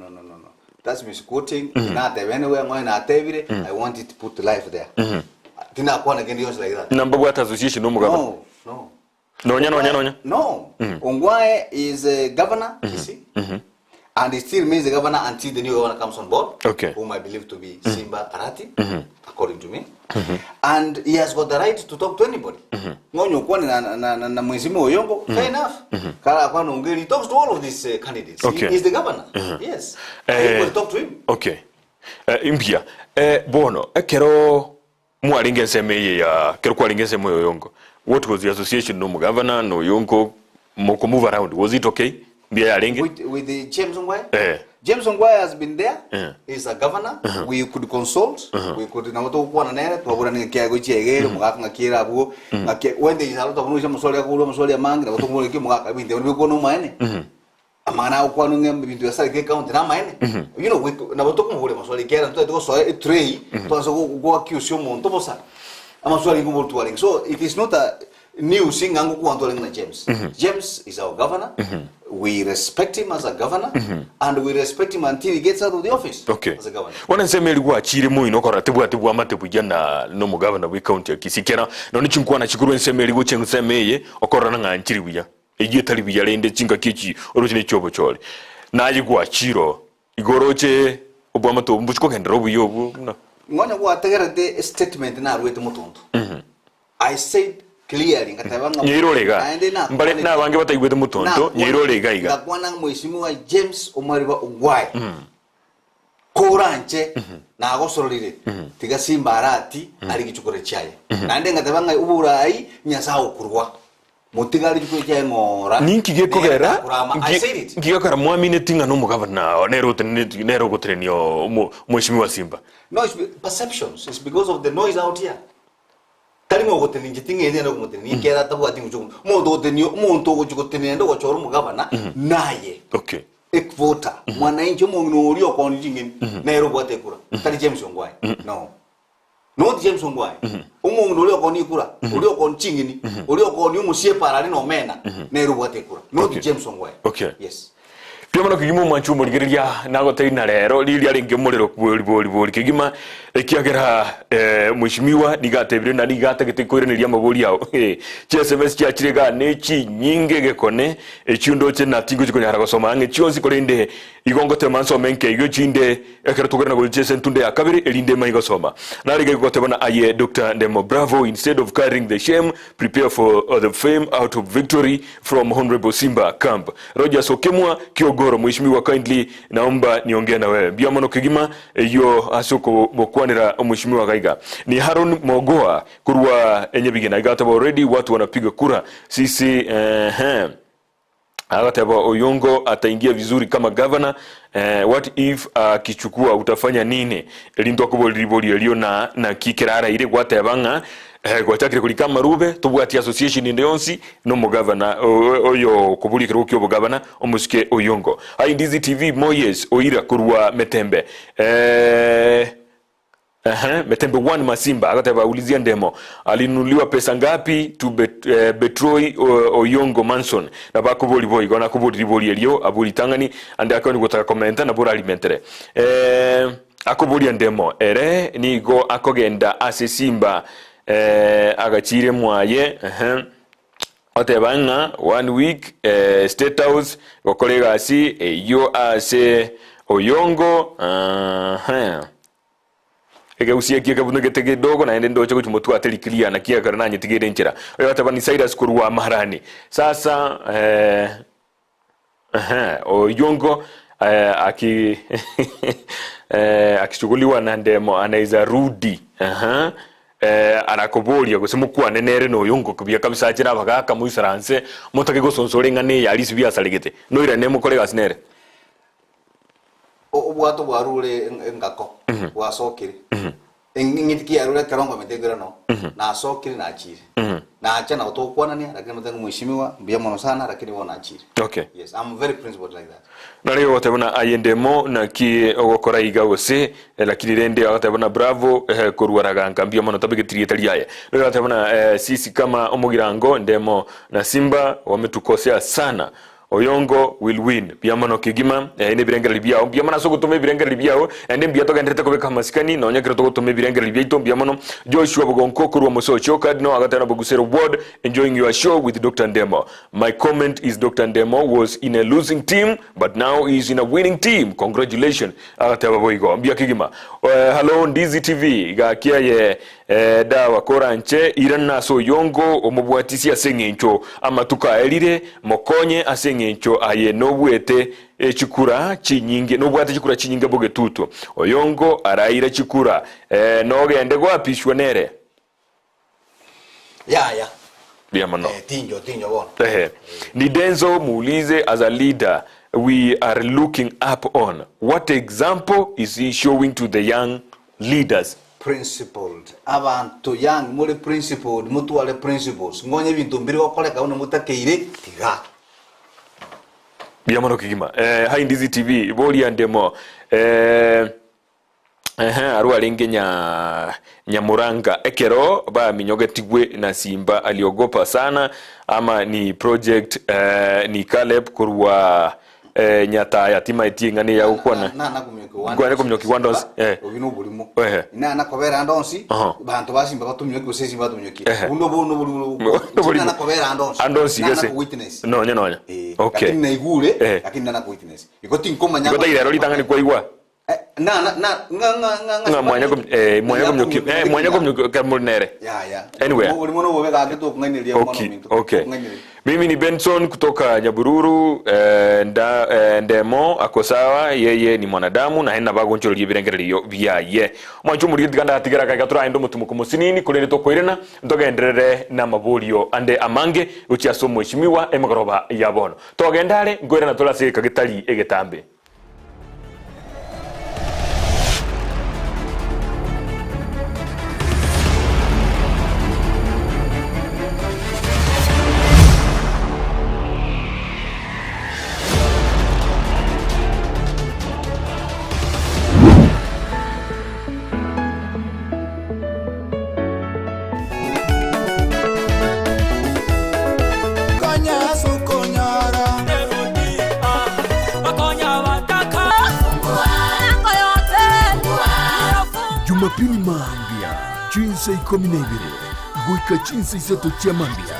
that's misquoting na the anywhere ngwa na tevire I wanted to put life there tina kwana kendi yos like that number bwata association no mugaba no Ongwae is a governor Kisii and he still remains the governor until the new governor comes on board whom I believe to be Simba Arati according to me and he has got the right to talk to anybody ngonyo kwani na mwezimo oyongo fair enough kala kwani ongeli talks to all of these candidates he is the governor yes I will talk to him impia bono ekero mwalinge nseme ya kero kwalinge nseme oyongo what was the association no governor no oyongo moko move around was it okay with the James Ongwae James Ongwae has been there he's a governor we could consult we could na to kwana nere twabura ni kya go chiegero mugaka ngakira abugo when they are to kuno musole akulo musole mangira to kuno ki mugaka binde oni ko no maene amana ukwano ngem bintu ya sare ke count na maene you know we na to kumule musole kera to so tray to so go accuse monto bosa amasole ngo voltualing so it is not a new thing angu kuantoling na James James is our governor we respect him as a governor and we respect him until he gets out of the office as a governor wana nseme ligwa achire mu inokora tebwa matebu jana no mu governor we county kisikera no ni chinkwana chikuru nseme ligwa chensemeye okora na nganchiri buya egiye tali buya lende chinga kichi orojine chobo chole na yigwa chiro igoroche obwa mato mbuchiko kendro obuyo obu no ngonya kwa tegerete statement na ruete mutuntu I said clearly ngatabanga nyirorega mbale na bange batayibwete mutonto nyirorega iga ngakwana mheshimiwa James Omariba Ongwae koranche na gosororire tiga simbarati ari gichukore cyaye nande ngatabanga uburai nyasao kurwa mutigari giko cyaye ngora ninki gekogera ngiyakara mwamine tinga no mugabana nero gotrenio mheshimiwa Simba. No, it's perceptions. It's because of the noise out here. Tali mo goteni ngitinga ende no goteni kera tabu ati ngucho mo goteni mo nto goteni ndo gochoro mugabana naye. Okay. Ekvota mwananchi mo ngori okoni jingeni nero bwate kura. Tali James Ongwae. No. Not James Ongwae. Umo ngori okoni kura. Uri okoni jingeni. Uri okoni umusie parali no mena nero bwate kura. Not James Ongwae. Okay. Yes. Pia kigimo manchu murigiria nago taina rero lilia ringe muriro boli kigima ekiagera mheshimiwa nigatebire na nigatagite kwiraniria maburi yao SMS kya kirega nechi nyinge gekone echundo che na tingo chiko nyara gosoma nge chionzi korinde igongo te manso menke igo chinde ekera tugera na golche sentunde ya kabiri elinde mai gosoma na rige gotebana aye Dr. Ndemo bravo, instead of carrying the shame prepare for the fame out of victory from Honorable Simba camp. Roger Sokemwa Kiogoro mheshimiwa kindly naomba niongee na wewe bia mono kigima yo asoko bokwanira mheshimiwa Gaiga ni Haron Mogoa kurwa enye bigina igataba already watu wanapiga kura sisi agataba Oyongo ataingia vizuri kama governor. What if akichukua utafanya nini lindo kuboliboli elio na kikirara ile gwatabanga kwa chakire kuli kama rube tubwati association indonsi no mugavana oyo kubulikira ukyo bugavana omusike Oyongo. Ndizi TV Moyes oira kurwa Metembe Metembe 1 Masimba agataba ulizia Ndemo alinunuliwa pesa ngapi to betray Oyongo Manson na bakuboli boy gona kubuli boli elio abuli tangani ande akoni gotaka commenta na bora alimentere akubuli Ndemo ere ni go akogenda ase Simba agachire mwaye otebanga 1 week state house gokolega asi yo ase Oyongo egeusia kieka bunge dogo na ende ndocho kuchumutu ateli clear na kia karana nyitigere nchira oyo atabani Cyrus kurwa Maharani sasa Oyongo akichukuliwa na Ndemo anaiza rudi anakobolia gusimukuwa nenere no Oyongo kubia kabisa akira bagaka muisaranse mutake gosonsore ngane yali sibia saligete no ira nemo kolega sinere obwato bwarure ngako wasokire ngitiki yarure karongo metegera no na sokire na achire na acha na utokwana ni lakini mtano mheshimiwa mbia mono sana lakini wona achire. Okay. Yes, I'm very principled like that. Na leo watabana ayendemo na ki ogokora igawose lakini rende watabana bravo kurwaraga ngambia mono tabigitiri etaliaye. Leo watabana sisi kama omugirango Ndemo na Simba wametukosea sana. Oyongo will win biamano kigima ene birengera libiao biamana soko tome birengera libiao ende biatoka ndete ko beka maskani no nya kreto tome birengera libiao biamano Joshua Bogonko kurwa musocho kadno agatana bogusero ward enjoying your show with Dr. Ndemo. My comment is Dr. Ndemo was in a losing team but now he is in a winning team. Congratulations agataba boigo bia kigima. Hello Ndizi TV ga kiaye dawa koranche irana so Oyongo omubwatisi asengencho amatuka elire mokonye asengencho aye nobwete chikura chinyinge nobwate chikura chinyinge bogetuto Oyongo araira chikura nogende gwapishwa nere ya biamano tinjo bona ni Denzo muulize as a leader we are looking up on, what example is he showing to the young leaders? Principled abantu young mule principled mutu wale principles ngonye bintu mbiri wakoleka uno mutakeire tiga biamano kigima Ndizi TV boli Ndemo arua linge nyamuranga ekero ba minyogetigwe na Simba aliogopa sana ama ni project ni Caleb kurwa nyata yatima itingane ya ukwana gwane kumyoki wandos obino bulimo na kobera andonsi bantu basimba batumyoki gusesi batumyoki uno bulimo na kobera andonsi gese nonya okay lakini na igure lakini na witness ikoti nkoma nyako ikota ile roli tangani kwa igwa mwanya kumnyukamulnere. Anyway. Okay. Mimi ni Benson kutoka Nyabururu. Ndemo ako sawa, yeye ni mwanadamu na hena bagonchoro libirengerero byaye. Mwancho muri ganda atigera kagatura endo mutumuko musinini kurere to kwirena ndogenderere na mabolio ande amange uchi asomo ishimiwa emagoroba yabono. Togendare ngwera na tolase kagitali egetambe. Jumapili maambia chinsa 12 guika chinsa isato cia mambia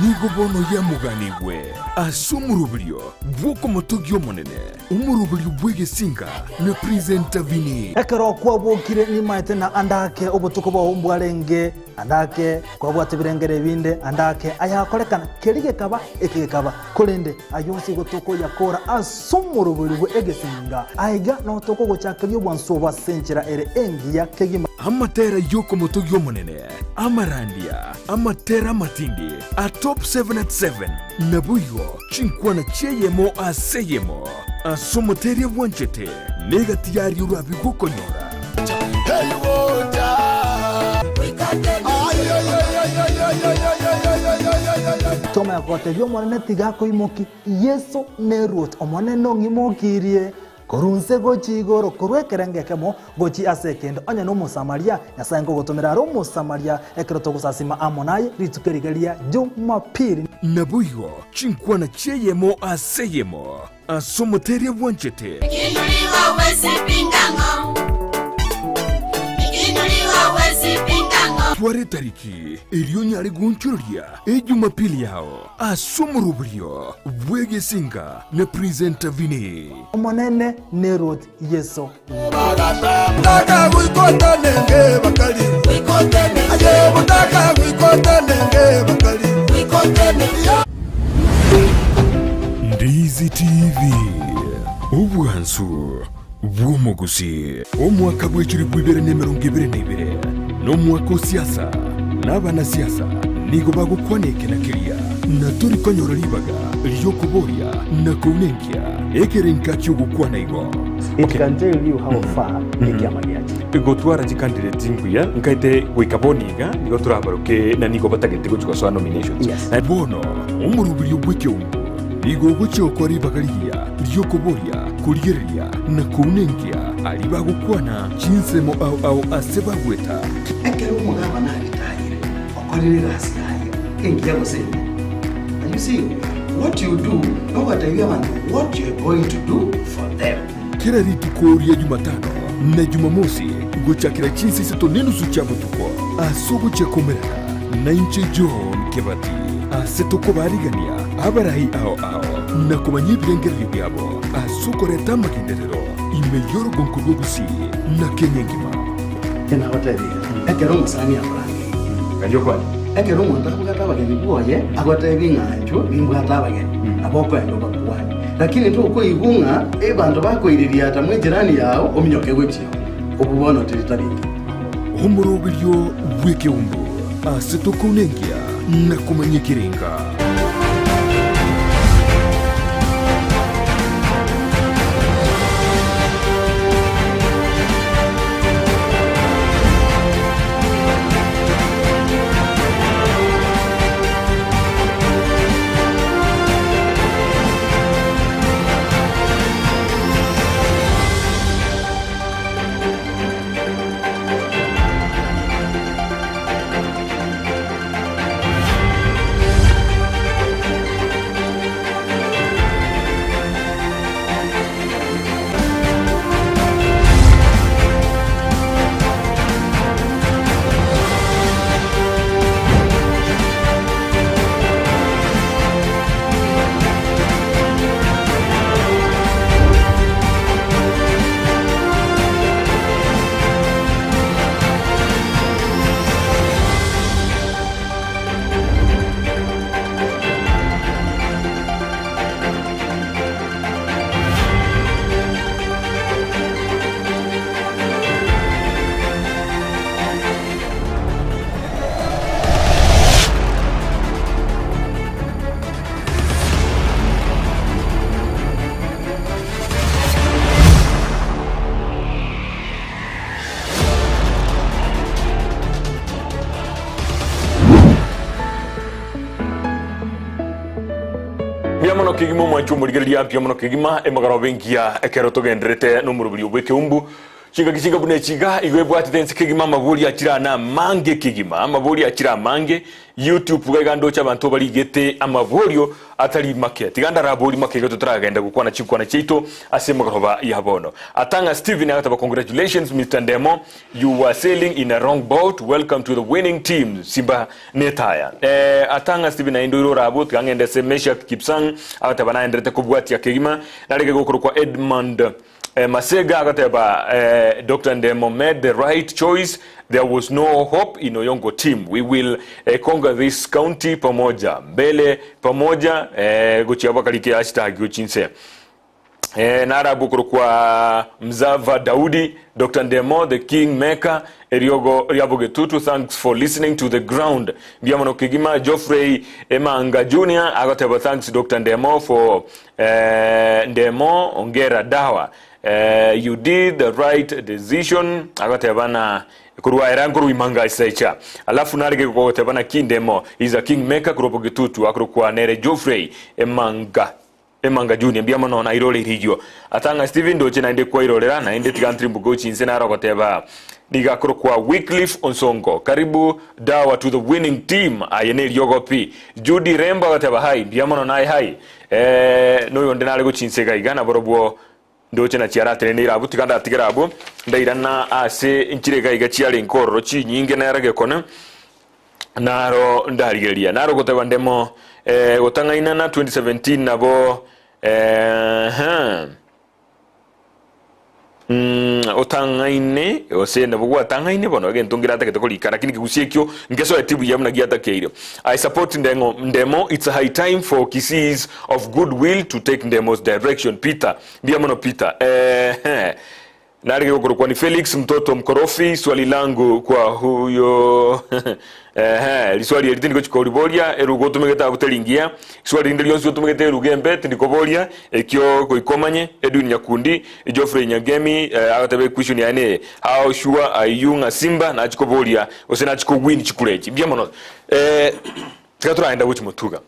nigo bono ya muganigwe asumurubilio bwoko motogio monene umurubilio bwege singa na presenta vini ekero kwa bwokire ni maite na andake obutuko bwa umbwarenge andake kwa bwate birengere binde andake ayakorekana kerige kaba ekige kaba kolende ayonsi gotoko yakora asumurubilio egesinga aiga no toko gochakiryo bwanso basenchera ere engia kegima amatera yoko motogio monene amarandia amatera matindi top 7 at 7 nabuyo chinkwana cheyemo aseyemo asomoteria wanchete negatiyari urabi gukonyora toma yakote mwana tigako imoki yeso nerot omwana nongimokirie korunse gochi igoro korwekerenge kemo gochi asekendo anya no musamaria yasango gotomera ro musamaria ekroto gusasima amonaye ritukerigeria Jumapili nabuyo chinkwana cheyemo aseyemo asomoteria wanchete ikinuliwa wesi pingango tware tariki ilioni ari gunchuria Jumapili yao asomurubrio bwege singa na presenta vini omonene nerot yeso Mutaka wikota nenge bakali aje mutaka wikota nenge bakali Ndizi TV obwansu bw'omugusi omwaka bw'ekiri bw'ibere n'emirongo ibere n'ibere n'omwaka siasa n'abana siasa nigo bagukwaneke na kiria na turi konyora libaga lyokuboria na kunenkia ekerenka kyogukwana igo. It can tell you how far ekiamagiaji igotwara candidate nguya nkaite gwikaboniga nigo turabaruke na nigo batagete gucuka so nominations yes. Bono umurubiri bw'Ekeumbu nigo gucyokwa libagaliya lyokuboria kurigeria na kunenkia ali bagukwana chinsemo au aseba gweta ekero umugaba nabitayire okorera asiyaye engiya gosema. And you see what you do no what you want what you are going to do for them. Kila rituko ya Jumatano na Jumamosi guchakira chinsi sito nenusu chabutuko asubu chakomerera na inche John Kebati asetoko barigania abarahi ao na kumanyi birengeri byabo asukoreta makinderero imeyoro gonkurwo gusi na Kenya ngima Tena hotebi ekero musani abarangi kanyo kwani ekero umuntu akugata bageni boye agotebi nganjo bimbwata bageni abokwendo bakuwani lakini tu uko igunga bantu bakoiriria ata mwe jirani yao ominyoke gwetio okubona teritariki umurobiryo bw'Ekeumbu asetoko nengia na kumanyikirenga. Biamono kigimo mwanchu murigeria biamono kigima emagaro bengia ekero togendrete no murubiri Ekeumbu kinga bune kinga igwe bwati dense kigima maburi akira na mange kigima amaburi akira mange YouTube gagando cy'abantu bari gete amaburio atari make tiganda raburi make gato turagenda gukwana cikwana cito asemagaro yabono atanga Steven agataba congratulations Mr. Ndemo, you were sailing in a wrong boat, welcome to the winning team Simba Netaya. Atanga Steven ainduro rabo tugangende semesha Kipsang agataba na endrete kubwati ya kigima narege gukuru kwa Edmund Masega agateba Dr. Ndemo made the right choice. There was no hope in Oyongo team. We will conquer this county pamoja. Mbele pamoja guchiaba kalike hashtag guchinse. Narabu kwa Mzava Daudi, Dr. Ndemo, the king maker, Eriogo Riabogetutu, thanks for listening to the ground. Biamono Kigima, Geoffrey Emanga Jr., agateba thanks Dr. Ndemo for Ndemo Ongera Dawa. You did the right decision. Agateba na kurwa erankuru imanga isaicha. Alafu narige kwa tebana Kindemo is a king maker Riabogetutu akrukwa nere Geoffrey Emanga Junior biamono na irole higyo atanga Steven doche na inde kwa irolera na inde tigantri mbugo chinse na rokoteba diga kwa Wycliffe Onsongo karibu dawa to the winning team ayene yogopi Judy Remba gateba hai biamono na hai no yonde na lego chinse ga igana borobo doche na chiara trenira abu tiganda tigarabu ndairana ase inchire ga igachiale inkoro chi nyinge na yarage kona naro ndarigeria naro goteba Ndemo gotanga inana 2017 nabo otangaine osenda bugwa tangaine bono agentungira take tokolikana kini kigusiekyo ngeso etibu yamna giata keiro. I support Ndemo. It's a high time for Kisses of goodwill to take Ndemo's direction. Peter biamono Peter narige kwa ni Felix mtoto mkorofi. Swali langu kwa huyo liswali elitini kochiko ulibolia erugo tumegeta butelingia swali ndilio nsi tumegeta erugembe tindikobolia ekyo koikomanye Edwin Nyakundi Geoffrey Nyagemi agatabe question yane how sure are you na Simba na chikobolia osena chikogwini chikulechi biamono tikatura enda wuchi mutuga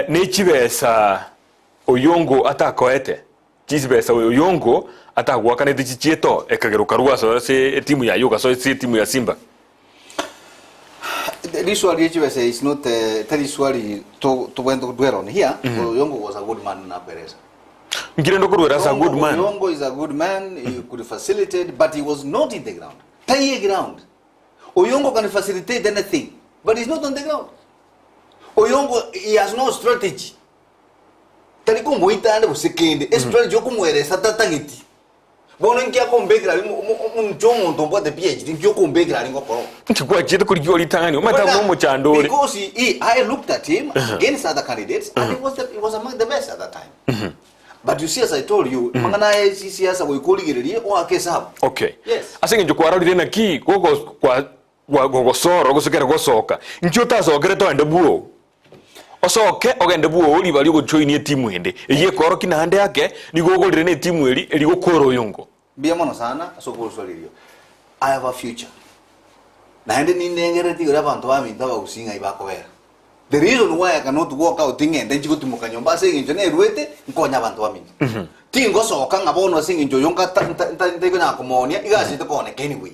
nechibesa Oyongo atakoete chibesa Oyongo atagwakane tichieto ekageruka ruaso se timu ya yoga so se timu ya Simba. This one is not that is what to went to dwell on here. Oyongo was a good man in Perez. Good man. Oyongo is a good man. He could facilitate, but he was not in the ground. Tie ground. Oyongo can facilitate anything, but he's not on the ground. Oyongo, he has no strategy. Taliko moita ande busekende. Strategy okumwere satatangiti. Bono nkia kombekira umjongo ntombo de PhD nkyo kombekira lingo koro. Chikwa chete kuri gyoli tangani umata mu chandore. Because I looked at him against other candidates and he was among the best at that time. But you see, as I told you, mangana siasa goikoligererie o akesa. Okay. Yes. Asenge njokwa rali na ki kwa soro gosokera gosoka. Nkyo taso ogreto ende buo. Osoke ogende buo oli bali go join timu ende. Eye koro kina hande yake ni gogolire ne timu eli go koro Oyongo. Biamono sana sokolo solilio. I have a future. Na hende ni nengere tigo abantu baminta bagusinga ibakobera. The reason why I cannot walk out thing and then chikutu mukanyomba saying njone ruete nkonya abantu baminta. Tingo soka ngabono saying njo yonka ndego na komonia igasi to kone anyway.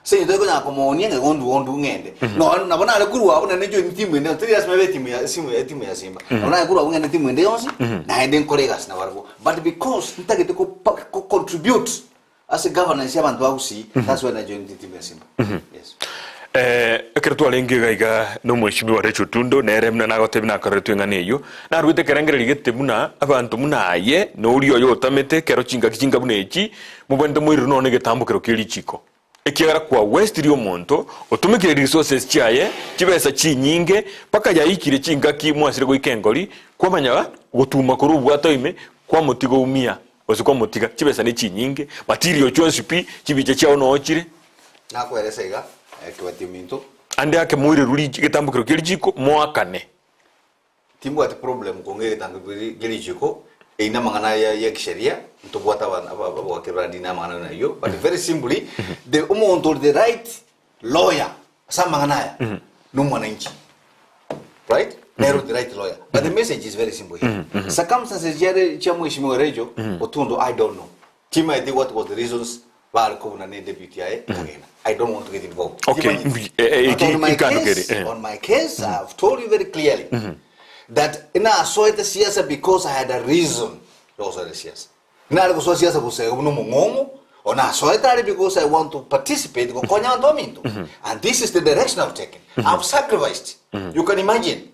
Saying ndego na komonia ngondu ngende. No nabona ale kuru abo nene jo timu ende tiri asme timu ya Simba. Nabona kuru abo ngende timu ende yonsi na hende nkolegas na warbo. But because ntagete ko contribute as a governance y'abantu bagusi, that's when I joined the team ya Simba. Yes. Ekeretu alenge gaiga no mwishimi wa Recho Tundo neremna na gotebi na karetu ngane iyo na ruite kerengere ligete muna abantu muna aye no uri oyo tamete kero chinga bune echi mubende mwiru no nege tambo kero kili chiko ekiagara kwa West Rio Monto otumikire resources chiaye chibesa chi nyinge paka ya ikire chinga ki mwasire go ikengoli kwa manyaga gutuma kuru bwatoime kwa motigo umia osikwa motiga chibesa ne chi nyinge material chonsipi chibiche chao no ochire na kweresega kiwatiminto ande yake mwiri ruli gitambukiro kilijiko mwakane timu ati problem konge gitambukiro kilijiko ina mangana ya kisheria ntobwata aba kebra na mangana na yo but very simply the umonto the right lawyer sa mangana ya no mwananchi right Nero the right lawyer. But the message is very simple here. Circumstances jere chamu ishimo rejo otundo I don't know. Tima I what was the reasons why kuna ne deputy I don't want to get involved. Okay. On my case, I've told you very clearly that I saw it siasa because I had a reason. Also the siasa. Na ko so siasa ko se uno mongo or na so it because I want to participate ko konya dominto. And this is the direction I've taken. I've sacrificed. You can imagine.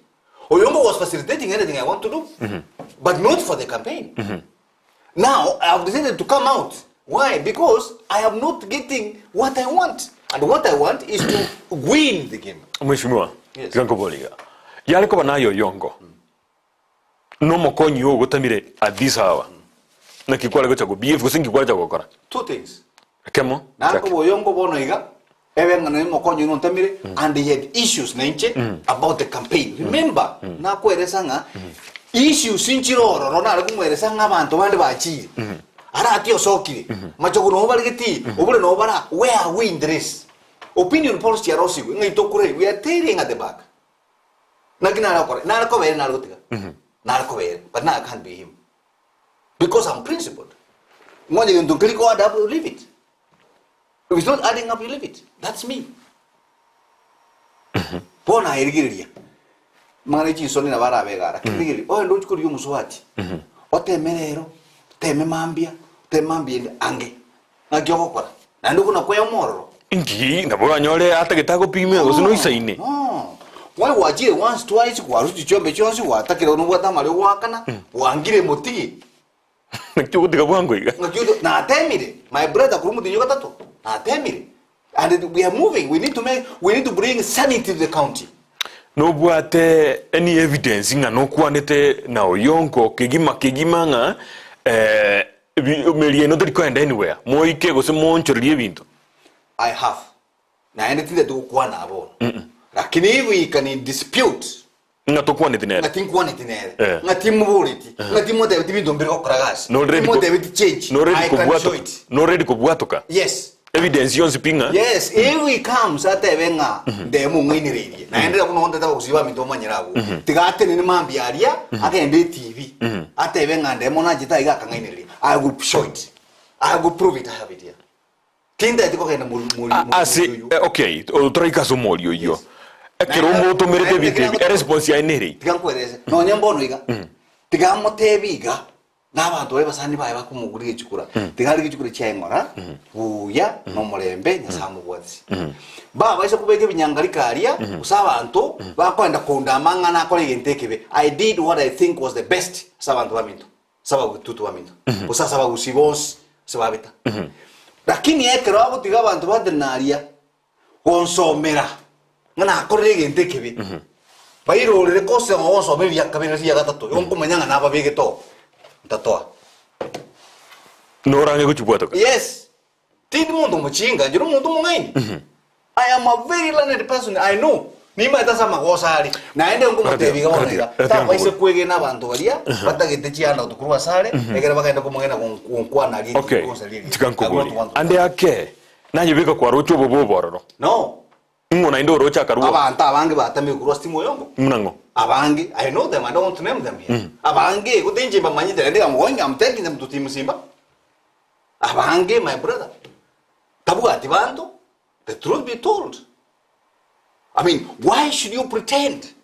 Oyongo was facilitating anything I want to do, but not for the campaign. Now I've decided to come out. Why? Because I am not getting what I want. And what I want is to win the game. Mheshimiwa, gango boliga. Yale ko banayo yongo. No mokonyi yo gotamire at this hour. Na kikwala go chago BF go singi kwala chago kora. Two things. Kemo? Na ko yongo bono iga. Ebenga no mokonyi no tamire and they had issues nenche about the campaign. Remember, na ko eresanga issues sinchiro rona ko eresanga abantu bandi bachi. Ara atio sokiri machogo no baligeti obule no bara where are we in the race opinion polls ya rosi ngai tokure we are tearing at the back nagina na kore na ko be na rotiga na ko be but now I can't be him because I'm principled ngoje ndo kliko ada leave it if it's not adding up you leave it that's me bona irigiria mane chi soni na bara begara kirigiri o ndo chukuri yumuswati otemerero teme mambia ange na gyogo kora na ndugu na kwa moro ingi na bora nyole ata getago pime osino isaine why wajire once twice kwa ruti chombe chonsi watakira no bwata mali wakana wangire moti nakyo diga bwango iga nakyo na atemire my brother kurumu dinyo gatatu na atemire and we are moving we need to bring sanity to the county no bwate any evidence nga no kwanete na oyonko kegima nga Meliano did go anywhere. Moike was a monster living. I have. Now anything that do one abo. Lakini we can dispute. Not quantity. Nothing quantity. Nothing mobility. Nothing more than we don't bring up cragas. No ready to change. No ready to it. No ready to buatoka. Yes. Evidence yon sipinga. Yes, here we comes at venga de mungini ready. Na endera kuno onda tawo kusiba mitoma nyirago. Tigate ni mambi aria akende TV. Ate venga de mona jita iga kangainiri. I will show it. I will prove it I have it here. Kinda tiko kena okay, otro caso molio yo. Ekero moto merete bite response ya neri. Tikampereze. No nyambono iga. Tigamo tebiga. N'abantu bari basani baye bakumuguriye cyukura tigali cyukura cyengora buya no murembe nyasamubwatsi baba ise kubege binyangarikaria usabantu bakwenda kundamanga nakore yentekebe I did what I think was the best sabantu baminto sababu tutu baminto usasaba usibos sababita lakini ekero abo tiga abantu badenaria konsomera ngana akore yentekebe bayirorere kose ngonsomera yakabera ya gatatu yonkumanyanga nababege to Tatoa. No range kuchibwata. Yes. Tindi mundo muchinga, jiro mundo mungaini. I am a very learned person. I know. Nima itasa makosa ali. Naende ngomo tebiga wonera. Ta waise kwege na bantu balia, batagete chiana utukuruwa sale, egera bakaenda kumugena konkwana ali konsalili. Tikankuguli. Ande ake. Nanyibika kwa rocho bobo bororo. No. Ngona indo rocha karuwa. Abantu abange batame kuruwa stimo yongo. Munango. Abange, I know them, I don't want to name them here. Abange, go denje ba manyite, I'm taking them to Team Simba. Abange, my brother. Tabuati bantu, the truth be told. I mean, why should you pretend?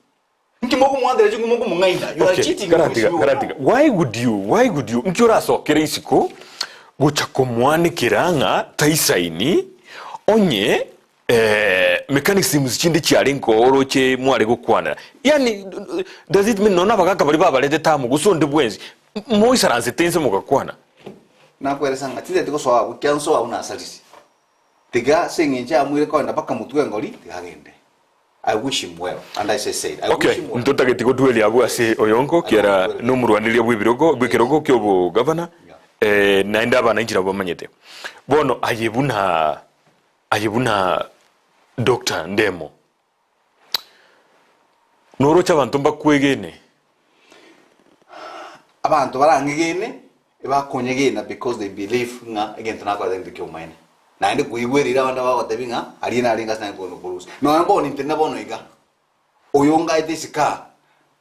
You are cheating. Why would you? Mchuraso kereisiko, guchakomwane kiranga, taisaini, onye, mechanics mchinde chiarenko oroche mware gukwana yani does it mean nona bagaka bari babalete tamu gusonde bwenzi moisa ransetense mugakwana nakwelesa ngati tiko so ukyanso una salisi tiga sengenja amwire ko ndapaka mutwe ngori tigagende I wish him well and I said I wish him well ntota getiko dueli abu ase oyonko kiara no murwaniriya bwibiroko kyobo governor naenda bana injira bamanyete bono ayebuna Dr. Ndemo. Norocha abantu mbakwegene. Abantu barangegene bakonyegena because they believe nga again tunakwa then dikyomaine. Na ende kuigwerira abana babo tabinga ari na aringa sana kono kurusa. No ambo nintenda bono iga. Oyonga itesika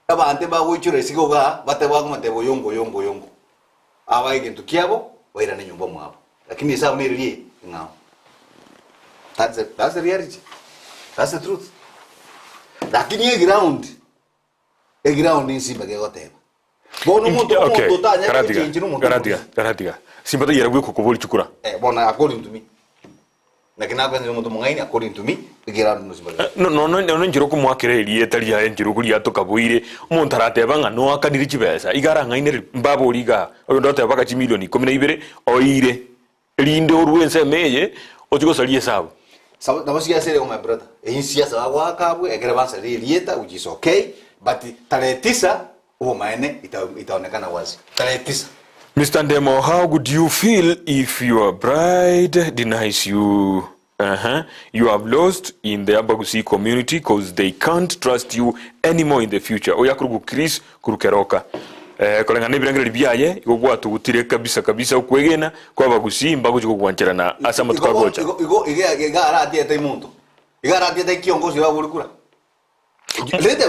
abante baguchura sigoga bate bagumate boyongo abaige ntukiabo waira ne nyumba mwabo lakini isa miririe ngao that's the reality, that's the truth. Lakini e ground ni Simba ke goteba bono muntu muntu tanya karatiga Simba yera gwe kokoboli chukura bona according to me lakini akwenze muntu mungaini according to me ground no Simba no njiro ko mwakireri etali ya njiro kuri atokabuire umuntu arateba nga no akaniri kibesa igara ngaine mbabo liga oyo ndote baka chi milioni 12 oire lindo ruense meye otiko salie sabo so that was yesterday with my brother. In siasa wakabu egrevance rieta which is okay, but taretisa maene itaonekana wazi. Taretisa. Mr. Ndemo, how would you feel if your bride denies you? You have lost in the Abagusi community because they can't trust you anymore in the future. Oya kurugu Chris kurukeroka. Kolenga nebirangire biyaye igogwa tugutire kabisa ukwegena kwa Abagusi mbaguji kugwanchira na asama tukagocha. Igo arati ete muntu. Arati ete kiongozi wa burukura.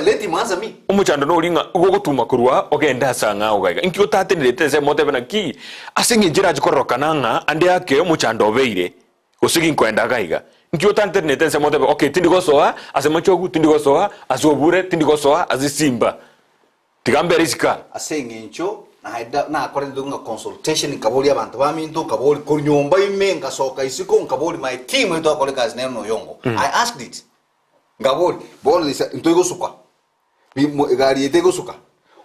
Leti manza mi. Umuchando no linga ugogotuma kurwa ogenda sanga ogaiga. Inkyo tatenirete se motebena ki asingi njira jikorokananga ande yake umuchando obeire. Usigi nkwenda gaiga. Inkyo tatenirete se motebe okay tindigosoa asemachogu tindigosoa azobure tindigosoa azisimba. Tigambe risika asenga encho na akore ndunga consultation kaboli abantu baminto kaboli ko nyomba imenga soka isiko kaboli my team eto akole kazi neno yongo. I asked it ngaboli bolo ntoigo suka gari etego suka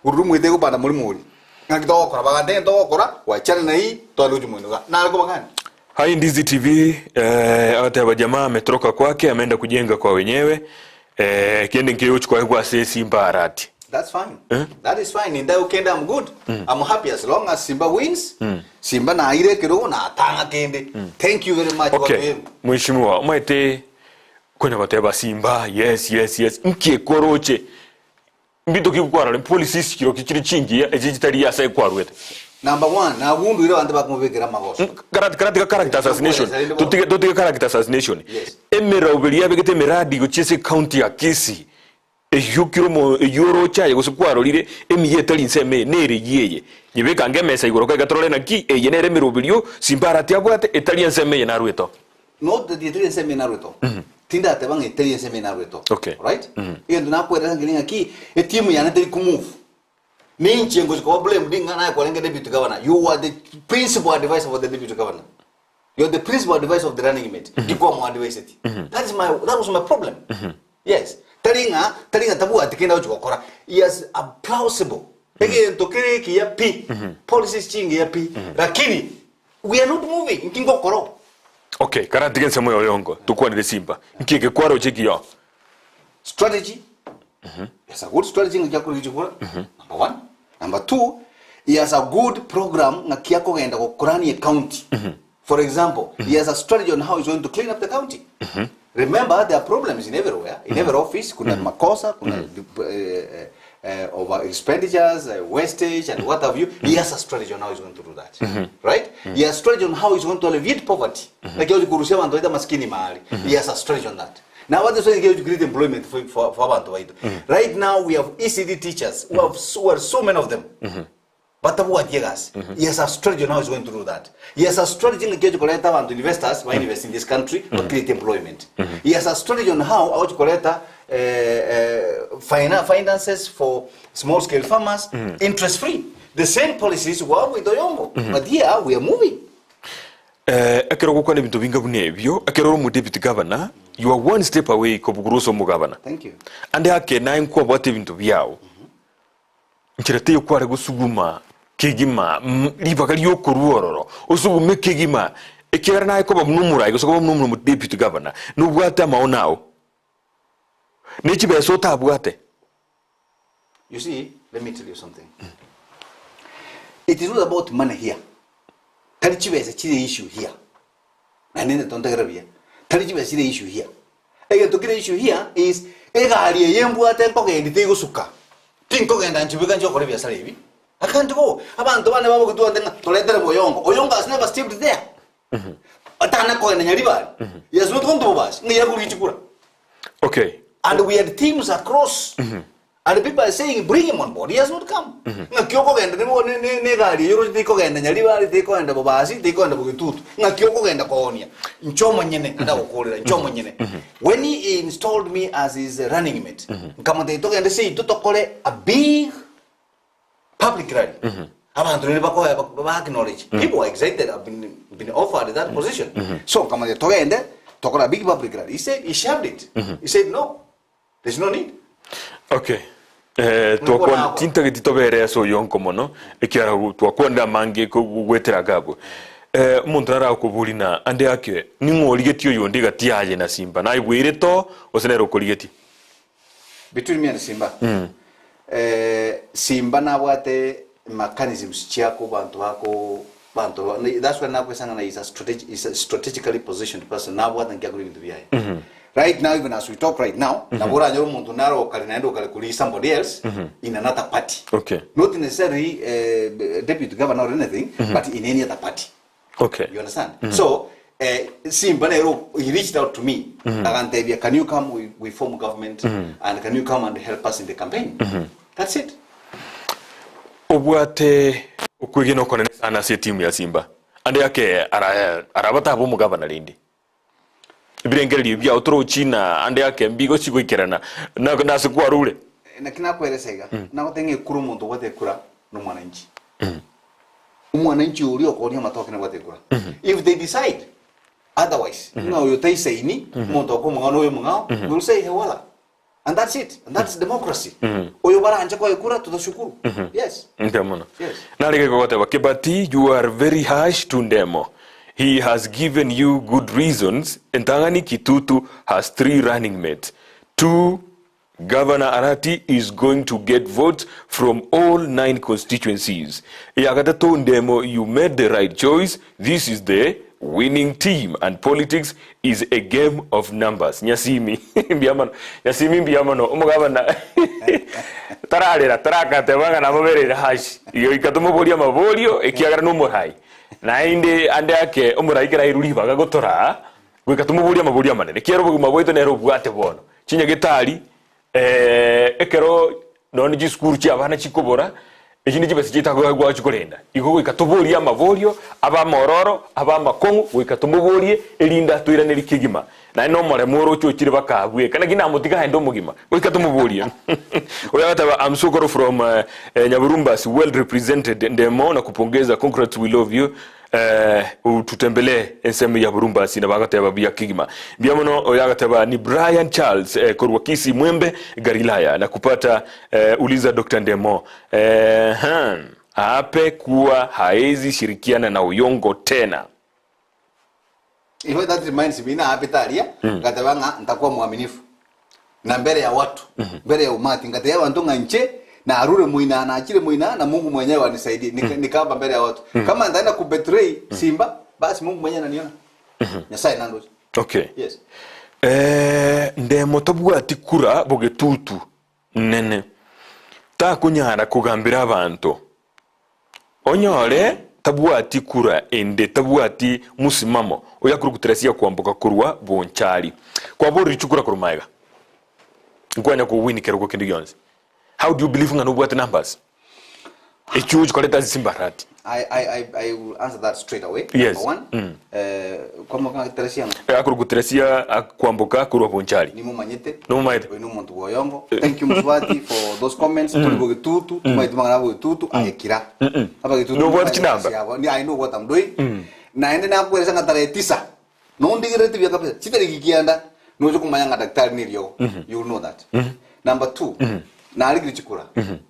urumu etego bana muri ngakito okora bagande ndo okora wachana na hii twaluju mwenga na aliko bagani. Hai Ndizi TV hata jamaa ametroka kwake ameenda kujenga kwa wenyewe kiende nkio chukua kwa Simba arati. That's fine. That is fine. In that weekend, I'm good. I'm happy as long as Simba wins. Simba na aire kero na tanga kende. Thank you very much. Okay. Mheshimiwa, umaite kwenye bateba Simba. Yes. Nkie koroche. Mbito kikwara police sikiro kikiri chingi ya ejitari ya sai kwarwete. Number 1, na wundu ile abantu bakumubegera magoso. Character assassination. Tutika character assassination. Yes. Emera ubelia begete meradi go chese county ya Kisii. Eyukiro yoro chaye gusukwaro lire emiyetali nseme nere yeye nyibeka ngemesa igoroka gatorole na ki eyenere mirobilio Simbara tiabwate etali nseme na rweto not the etali nseme na rweto tinda tebanga etali nseme na rweto okay right yendo na kwera ngilinga ki etimu yana teli kumove ninchi ngozi ko blame dinga na kwa lenge deputy governor you are the principal advisor of the deputy governor, you are the principal advisor of the running mate dikwa mu advisor that was my problem. Yes. Taringa tabu atikenda uchokora. Yes, a plausible. Ege tokere ki ya pi. Policies chingi ya pi. Lakini we are not moving. Nkingo koro. Okay, karati gense moyo yongo. Tukua ni Simba. Nkike kwaro cheki yo. Strategy. Yes, a good strategy ngakuru kichukura. Number 1. Number 2, he has a good program ngakiako genda ko Korani county. For example, he has a strategy on how he's going to clean up the county. Remember, there are problems in everywhere. In every office, kuna makosa, kuna over expenditures, wastage, and what have you. He has a strategy on how he's going to do that. Right? He has a strategy on how he's going to alleviate poverty. Like you kurusia bantu waita maskini mahali. He has a strategy on that. Now, what is going to create employment for bantu waita? Right now, we have ECD teachers who are so many of them. But what he has a strategy on how he's going to do that. He has a strategy on how to investors who invest in this country to create employment. He has a strategy on how to collect finances for small scale farmers, interest free. The same policies were with Oyongo. But here we are moving. Akero kukwane bintu binga bunebyo akero mu deputy governor, you are one step away ko buguruso mu governor. Thank you. Ande hake na nko bwate bintu byao. Nchirete yo kware gusuguma kegima liba kali yo koruororo osugume kegima ekera na ko bamnumura igosoka bamnumura mu deputy governor no bwata maonao nechi beso tabwate. You see, let me tell you something. It is not about money here. Talichibese chile issue here. Na nene tontagarabia. Talichibese chile issue here. Ege tokire issue here is ega ali yembwate nkoke nditego suka. Tinko genda nchibika njo kore biasara hivi. I can't go. Abantu bane babo kutu ndenga toletere boyongo. Oyongo has never stepped there. Atana ko enda nyaribali. He has not gone to bus. Ngiya kuri chikura. Okay. And we had teams across And the people are saying, bring him on board. He has not come. Nga kyoko genda ne gari yoro tiko genda nyaliba tiko genda bobasi tiko genda bugitutu. Nga kyoko genda konia. Nchomo nyene nda kokolera nchomo nyene. When he installed me as his running mate, kama te toka genda say tutokole a big public rally. Abantu ne bako acknowledge. People are excited, have been offered that position. So kama te toka genda tokola big public rally. He said he shoved it. He said no. There's no need. Okay. Twakwa tinta gititobere so yonko mono ekiara twakwenda mange ko gwetera gabo muntu ara okubulina ande yake ning'oligeti oyo ndiga tiaje na Simba na igwire to osenero koligeti between me and Simba. Simba na bwate mechanisms chiako bantu that's why nakwesanga is a strategically positioned person na bwate ngakuri bintu byaye. Right now, even as we talk right now, Nabora Muntu Naro Kalinando Kalkuli somebody else in another party. Okay. Not necessarily deputy governor or anything, but in any other party. Okay. You understand? So, Simbanero, he reached out to me. Can you come, we form government, and can you come and help us in the campaign? That's it. Obwate okwigino kone sana se timu ya Simba. Ande yake arabata abo mugavana lindi. Birengeri bya utro China ande yake mbigo chigwikerana na sikwa rule na kina kweresega na gotenge kuru muntu wote kura no mwananchi umwananchi uri okoria matoke na wote kura if they decide otherwise no you tay say ni muntu ko mungano we mungao will say hewala and that's it and that's democracy oyo bara anje ko kura tudashukuru yes ndamona na lege gote bakibati you are very harsh to Ndemo. He has given you good reasons. Entangani Kitutu has 3 running mates. 2, Governor Arati is going to get votes from all 9 constituencies. Yagatato Ndemo, you made the right choice. This is the winning team, and politics is a game of numbers. Nyasimi mbiamano, Nyasimi mbiamano. Umugavana tararira tarakate wanga na mabere hash. Iyo ikatumo bolia mabolio ekiagara no mohai. Na inde ande yake omuraikira iruri baga gotora gwikatumuburia maburia manene kiero buguma bwito nero bwate bono chinya gitari ekero none giskuru chi abana chikobora ekindi kibasi chitago gwa chikorenda iko gwikatuburia maburio aba mororo aba makongu gwikatumuburie elinda twira neri kigima na no more moro chochire bakabwe kana gina mutiga hendo mugima gwikatumuburia oyata I'm so grateful from Nyaburumba's well represented Ndemo na kupongeza congrats we love you ututembele ensemu ya Burumbasi na bagateba bya kigima biamono oyagateba ni Brian Charles Korwakisi Mwembe Garilaya na kupata uliza Dr. Ndemo ape kuwa haezi shirikiana na Uyongo tena. You know, that reminds me na apetaria gatebanga ntakuwa muaminifu na mbele ya watu mbele ya umati ngataya bantu nganche na arure muina na achire muina na Mungu mwenyewe anisaidie nikaba mbele ya watu kama ndaenda kubetray Simba basi Mungu mwenyewe ananiona Nyasaye nando. Okay. Yes. Ndemo tabwati kura bogetutu nene ta kunyara kugambira abantu onyore tabwati kura ende tabwati musimamo oyakuruguterasia kwambuka kurwa bonchari kwa bori chukura kurumaiga ngwanya ko win kero kindi yonse. How do you believe ngano bwate numbers echuju koleta Simba Arati? I will answer that straight away. Yes. Number one, kwambuka teresia akuruguteresia kwambuka kurwa bonchari ni mumanyete no maite we no muntu boyongo. Thank you Muswati for those comments. Tuliboge tutu tumaitumanga nabo tutu ayekira abage tutu no what number ni I know what I'm doing na ende na kueleza ngatare 9 no ndigirete bya kapesa chitari kikianda no kumanya daktari nilio you know that. Number 2 na aligiri chikura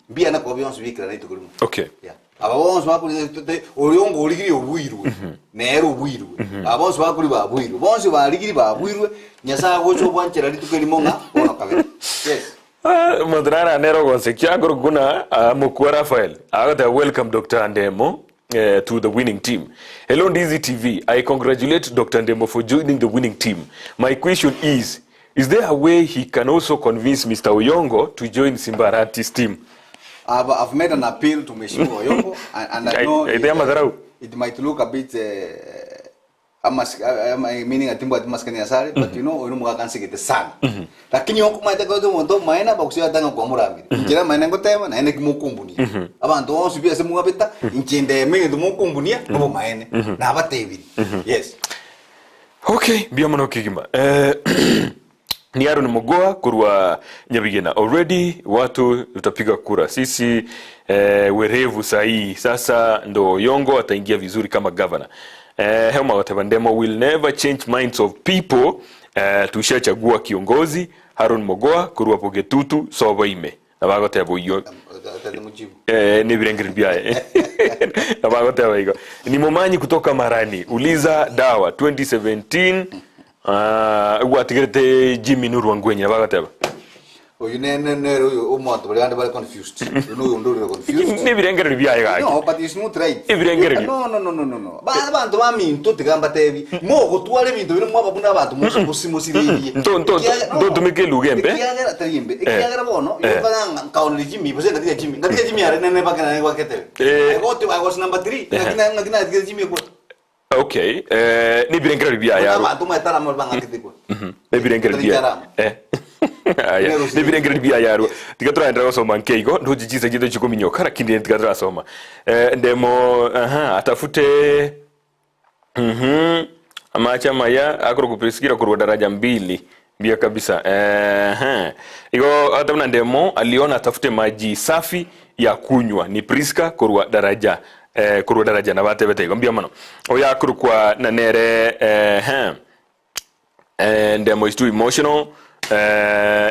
bia na ko byonso bikira na itukuru. Okay. Yeah. Ababonso bakuri oriongo oligiri obwiru nero obwiru abonso bakuri babwiru bonso baligiri babwiru nyasa gocho bwanchera litukeli monga ona kabere. Yes. Madrara nero gonse kyagoro guna mukwa Rafael agata welcome Dr. Ndemo to the winning team. Hello Ndizi TV, I congratulate Dr. Ndemo for joining the winning team. My question is there a way he can also convince Mr. Uyongo to join Simba Arati's team? I've made an appeal to Mheshimiwa Oyongo and I know it might look a bit meaning atimbo atimaskani asari but you know ino mukakansigite sana lakini yoko maite kwa muntu maina bakusiya tanga kwa murambi njira maina ngotema na ene kimukumbunia abantu bonse byase mugabita inchinde menge tumukumbunia no maene na abatebi yes. Okay, biamono kigima ni Aaron Mogoa kurwa Nyabigena. Already watu tutapiga kura. Sisi werevu sahi. Sasa ndo Yongo ataingia vizuri kama governor. Dr.Alfred Ndemo will never change minds of people. Tushachagua kiongozi Aaron Mogoa kurwa Pogetutu soba ime. Nabagoteba iyo. Ni birengeri byaye. Nabagoteba iyo. Ni Momanyi kutoka Marani. Uliza dawa 2017 watigete Jimmy Nurwangwenye bagateba oyu nene umuntu bali confused uno nduri confused ni birengere byaye gaje no but it's not right ibirengere no abantu baminto tigamba tebi mo gutware bintu biri mu babunda abantu musiriye ndo tumike lugembe yagera tayimbe yagera bono yobanga kaunri Jimmy bose ngatia Jimmy are nene bakana ne kwakete I was number 3 ngakina Jimmy ko. Okay, ni birengere byaye abantu matara mo banga kitiko ni birengere byaye ni birengere byaye yaro tigatura ndra soma nkeigo ndo jijize gido chikuminyoka lakini tigatura soma Ndemo atafute amacha maya akoro kupesikira kurwa daraja 2 bia kabisa igo hata Ndemo aliona atafute maji safi ya kunywa ni Priska kurwa daraja na batebete ngombia mano oya kurukwa na nere Ndemo is too emotional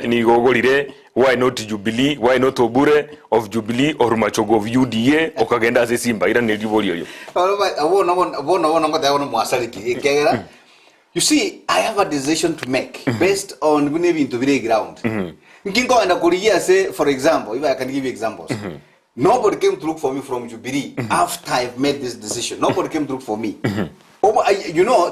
ni gogorire why not Jubilee, why not Obure of Jubilee or Machogo of UDA okagenda ase Simba ira ne liborio yo abona ngota mwasariki kegera. You see, I have a decision to make based on bintu bire ground ngingo anda kuriya say for example if I can give you examples. Nobody came to look for me from Jubilee after I've made this decision. Nobody came to look for me. You know,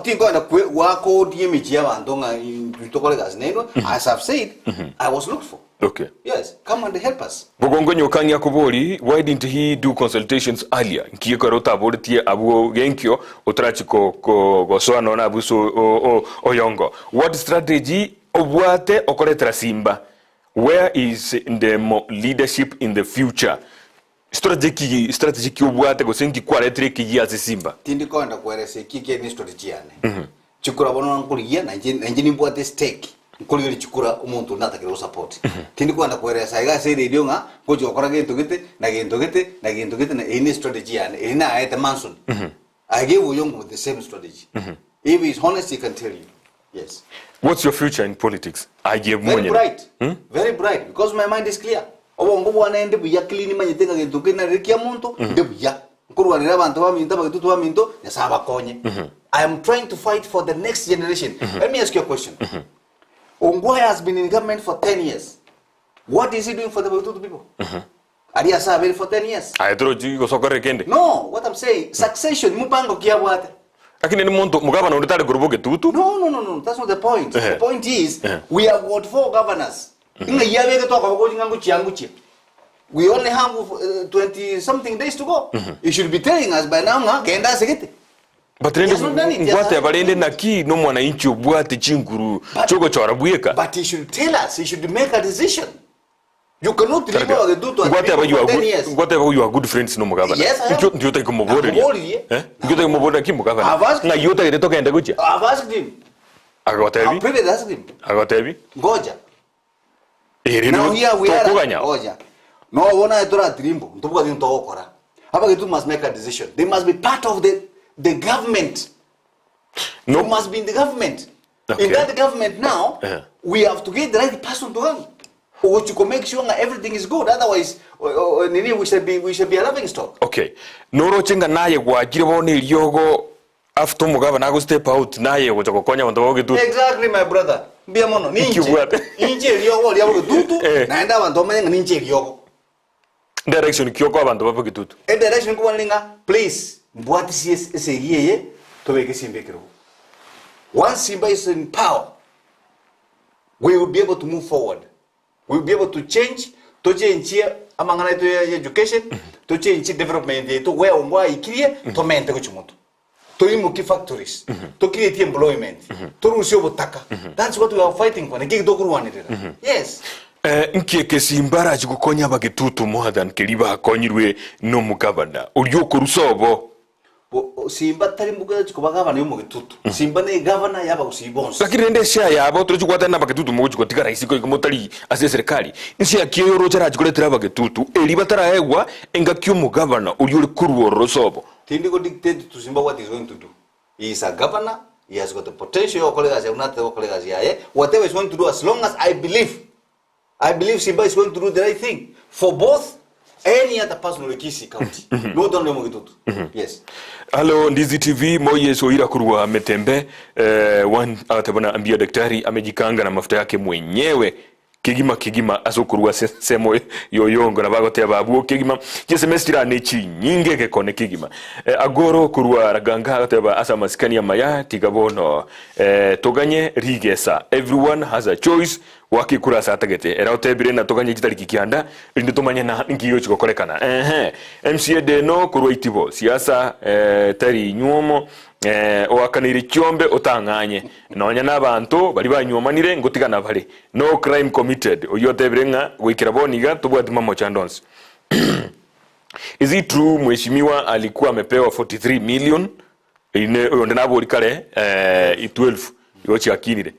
as I've said, I was looked for. Okay. Yes, come and help us. Bogongonyo kanya kubori, why didn't he do consultations earlier? Nkiyeko rota aborti abu genkyo otrachiko go soano na abuso oyongo. What strategy obwate okoletra Simba? Where is the leadership in the future? Strategy obwate go senki kwaletre kiya Simba. Tindiko anda kwerese kike ni strategy ane. Chukura bono nkuriya na njini mbwate stake. Nkuri chukura umuntu natakira support. Tindiko anda kwerese aiga se radio nga gojo okora gento gete na any strategy ane. Ina ayete Manson. I gave Uyongo the same strategy. If he's honest, he can tell you. Yes. What's your future in politics? Very bright. Very bright because my mind is clear. Obongo bwana ende buya clean manyitenga gento kena rekia muntu de buya. Kurwanira abantu baminta bagitutu baminto yasaba konye. I am trying to fight for the next generation. Let me ask you a question. Ongwa has been in government for 10 years. What is he doing for the Batutu people? Aria sabe for 10 years. I thought you go soccer kende. No, what I'm saying, succession mupango kia bwate. Lakini ni muntu mugabana unataka kurubuke tutu? No, that's not the point. The point is we have got 4 governors. Inga yabe to ka ko ngangu chiangu chi. We only have 20 something days to go. You should be telling us by now nga kenda segete. But ngwate abalende naki no mwana inchi obwate chinguru chogo chora buyeka. But he should tell us, he should make a decision. You cannot leave the do to what you are good friends no mugabana. Yes, I have. You take kumobori. You take kumobori ki mugabana. Na you take to kenda guchi. I've asked him. Agotebi. I've asked him. Agotebi. Goja. Now here we are. Goja. No one I told Trimbo. Ntubuka dinto okora. Hapa must make a decision. They must be part of the government. No, must be in the government. Okay. In that government now, we have to get the right person to run. Or to make sure that everything is good. Otherwise, we should be a laughing stock. Okay. Noro chenga naye kwa jiriboni yogo after mugaba na go step out naye go kokonya wandoge tu. Exactly, my brother. Bia mono ninje. Ninje yogo liabo dutu. Naenda bantu manya ninje yogo. Direction kyoko abantu bapake tutu. Direction kwa linga, please. Mbwati siye to weke Simba kiro. Once Simba is in power, we will be able to move forward. We will be able to change, to change amangana to education, to change development, to where ongwa ikirie, to mente kuchumutu. toimuki factories to create employment to rusio butaka. That's what we are fighting for. Niki dokurwanirira. Yes. Nkieke simbara chikukonya bagitutu more than kiriba akonyirwe no mugabana uryo kurusobo simba tari mbuga chikuba gavana yo mugitutu simba ne gavana yaba usibonso lakini rende sha yabo turuchikwata na bagitutu mu chikotika raisi ko mutari ase serikali nsi akiyo rochara chikuletera bagitutu eliba taraegwa engakyo mugabana uryo kuruwo rosobo tindi go dictate to simba what is going to do. He is a governor, he has got the potential colleagues yaye whatever is going to do, as long as I believe Simba is going to do the right thing for both any other person in Kisi County. Not only Mogitutu. Yes. Hello, Ndizi TV, moye soira kurwa metembe. One atabana ambia daktari amejikanga na mafuta yake mwenyewe. Kigima asokurwa semo yoyongo na bagote babu kigima kisemestira nechi nyinge gekone kigima agoro kurwa raganga ateba asa maskani ya maya tigabono toganye rigesa. Everyone has a choice wakikura satagete era otebire na toganye kitariki kianda indi tumanye na ngiyo chikokorekana MCA deno kurwa itibo siasa tari nyuomo owakaniri kyombe otanganye nonya nabantu bali banyumanire ngotigana bali no crime committed oyotebrenga gwikira boniga tubwatima mochandons. Is it true mheshimiwa alikuwa amepewa 43 million ine ndinabo likale 12 yochi akinire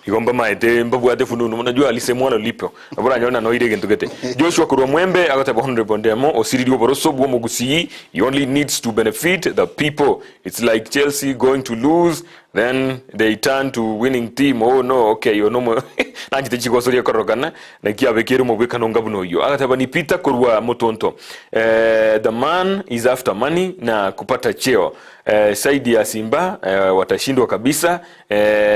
igomba maete mbabwate fununu unajua alisemwana lipo abura nyona no ire gentu gete Joshua kurwa mwembe agataba 100 Ndemo osiriri oboroso bwo mugusi. He only needs to benefit the people. It's like Chelsea going to lose, then they turn to winning team. Oh no, okay, you know nanjite chikosoria korogana na kiabekero mubwekano ngabuno yo agataba ni Peter kurwa motonto. The man is after money na kupata cheo. Saidi ya Simba watashindwa kabisa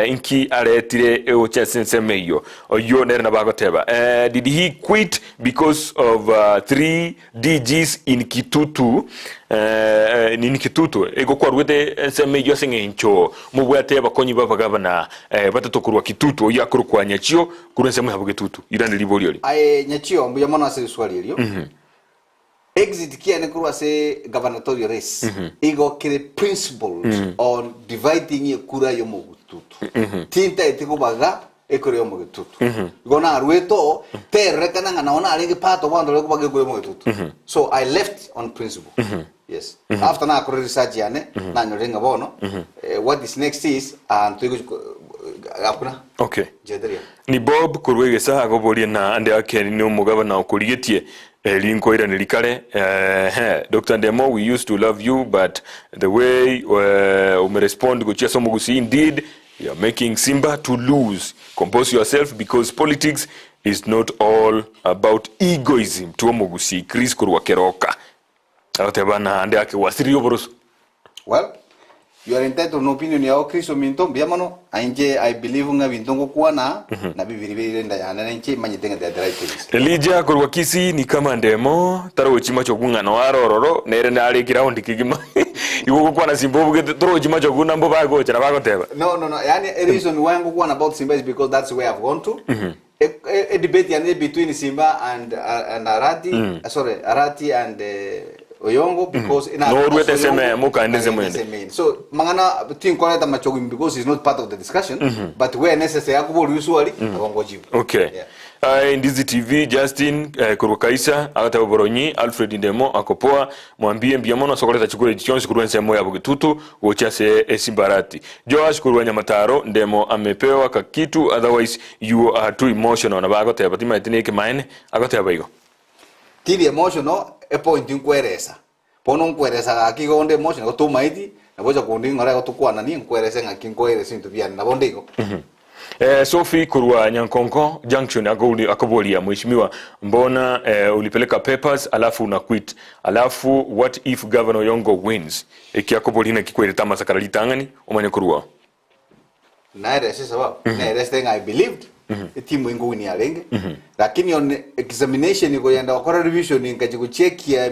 inki aretire ocha senseme hiyo oyo nere na bagoteba. Did he quit because of 3 DGs in Kitutu? Ni Kitutu ego kwa rwete senseme hiyo sengencho mubwate bakonyi baba gavana batatokurwa Kitutu oya kurukwa nyachio kurensema habuge Kitutu irande libolioli nyachio mbuya mwana ase swali elio exit kia ne kurwa se gubernatorial race ego kire principles on dividing kura yo mugututu tinta etiko baga ekore yo mugututu gona rueto terre kana naona alinge pato bando leko baga kure mugututu so I left on principle. Yes. After na kore research yane na nyorenga bono what is next is and apuna okay jederia ni Bob kurwegesa agobolie na ande akeni no mugabana okurigetie linko ira nilikale Dr. Ndemo, we used to love you, but the way respond go cheso mugusi, indeed you are making Simba to lose. Compose yourself, because politics is not all about egoism. Tuo mugusi Chris kurwa keroka atebana ande ake wasiri yoboros. Well, you are entitled to an opinion ya Chris Ominto biamano anje I believe nga bintongo kuana na bibiri nda yana nche manyitenga the right things. Elijah kurwa kisi ni kama Ndemo taro chimacho kungana warororo nere na ali ground kigima iwo kwa na Simba buge taro chimacho kuna mbo bago chara bago teba. No yani a reason why ngo kuana about Simba is because that's where I've gone to. A debate yani between Simba and Arati Arati and Oyongo because in so mangana think kwaleta machogo because it's not part of the discussion but where necessary akuboli usually agongo jibu. Okay. Ndizi TV Justin kurukaisa agata boronyi Alfred Ndemo akopoa mwambie mbiamono sokoleta chikure chionsi kuruense moya bugitutu wochase Simbarati. Joash kuruanya mataro Ndemo amepewa kakitu, otherwise you are too emotional na bagote batima itineke maene agote abayo. Tiri emotional e point nkweresa. Pono nkweresa akigonde emotional go tumaiti na boja kundi ngora go tukwana ni nkweresa ngakinkweresa into bia na bondego. Sophie kurwa Nyankonko junction akobolia mheshimiwa mbona ulipeleka papers alafu una quit alafu what if governor Yongo wins ikiakobolina kikwere tama sakaralita angani omanye kurwa naire sasa wa naire thing I believed timu ingo wini alenge lakini on examination iko yanda wakora revision ingaje kuchekia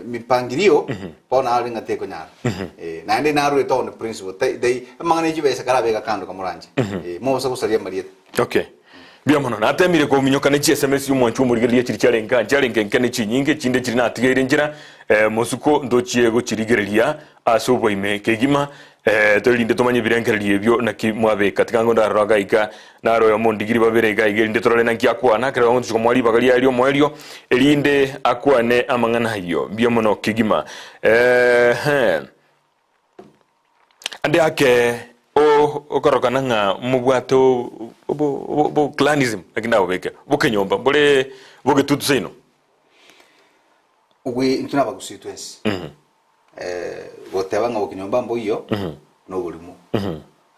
mipangilio pona alinga teko nyara na ende naru eto on principle they mangane jibe sakara bega kando kamuranje mo sa kusalia marieta. Okay. bia mono natemire ko minyokane chi SMS y'umwanchu murigeria chiri charenga nkene chinyinge chinde chiri natigere njira musuko ndochie go chirigeria asobo ime kegima tolinde tomanye birengeria byo nakimwabe katika ngonda roga ika naro ya mondigiri babere ga igende torole nanki akwana kera ngo tuko mwali bagali alio mwelio elinde akwane amangana hiyo bia mono kegima ande ake o korokana nga mubwato bo clanism lakini abeke bokenyomba bole boke tutu sino ugwe ntuna bagusitwensi woteba nga bokenyomba mboyo no bulimu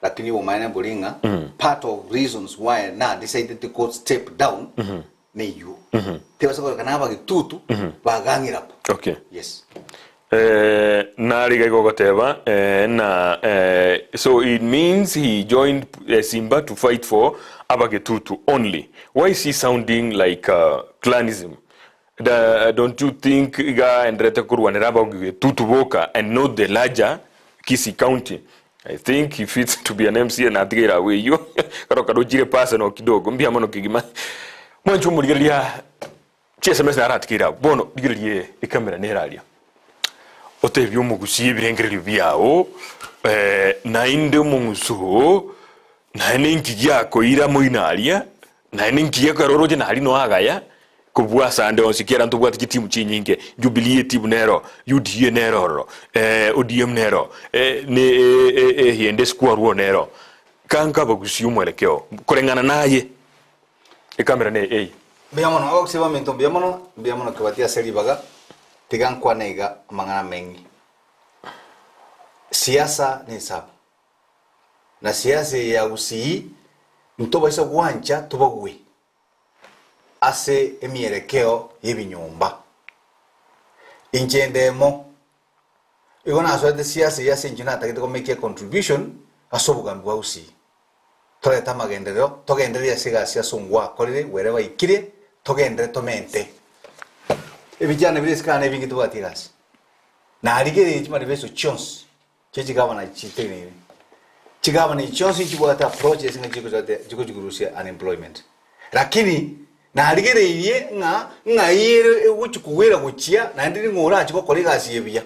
lakini umaina bulinga part of reasons why na decided to go step down ne you tebasa korokana bagitutu bagangira okay yes Nariga gogoteba so it means he joined Simba to fight for Abagetutu only. Why is he sounding like clanism? Don't you think Iga and Retakurwanera Abagetutu Boka and not the larger Kisi County? I think he fits to be an MC and Adgira away you. Karokadojire person or kidogo mbiamono kigima. Mwanchu murigeria SMS na ratkira bono digerie ikamera neralia. Ote vyo mugusiye birengerero byao na inde munguso na ninki yako ira moinalia na ninki yako roroje na halino agaya kubwa sande onsikera ntubwati kitimu chinyinge Jubilee timu nero UDA nero ODM nero ne hiende squad wo nero kanka bagusiye umwelekeo kurengana naye ikamera ne biamono oksiba mento biamono kwatia seribaga tigan kwa nega mangana mengi siasa ni sabu na siasa ya usii ntoba isa guancha tubagwe ase emierekeo yebinyumba injendemo igona aswate siasa ya sinjina takite ko make a contribution asobugambi wa usii tore tamagenderero togenderia siasa sungwa kolire wereba ikire togendere tomente ebijana biresikana ebingi tubatigas na aligere chimari beso chance chigabana chitene chigabana chance chibwata approach esinga chikurusia unemployment lakini na aligere iye nga yere uchukuwera kuchia na ndiri ngora chiko kolega siebia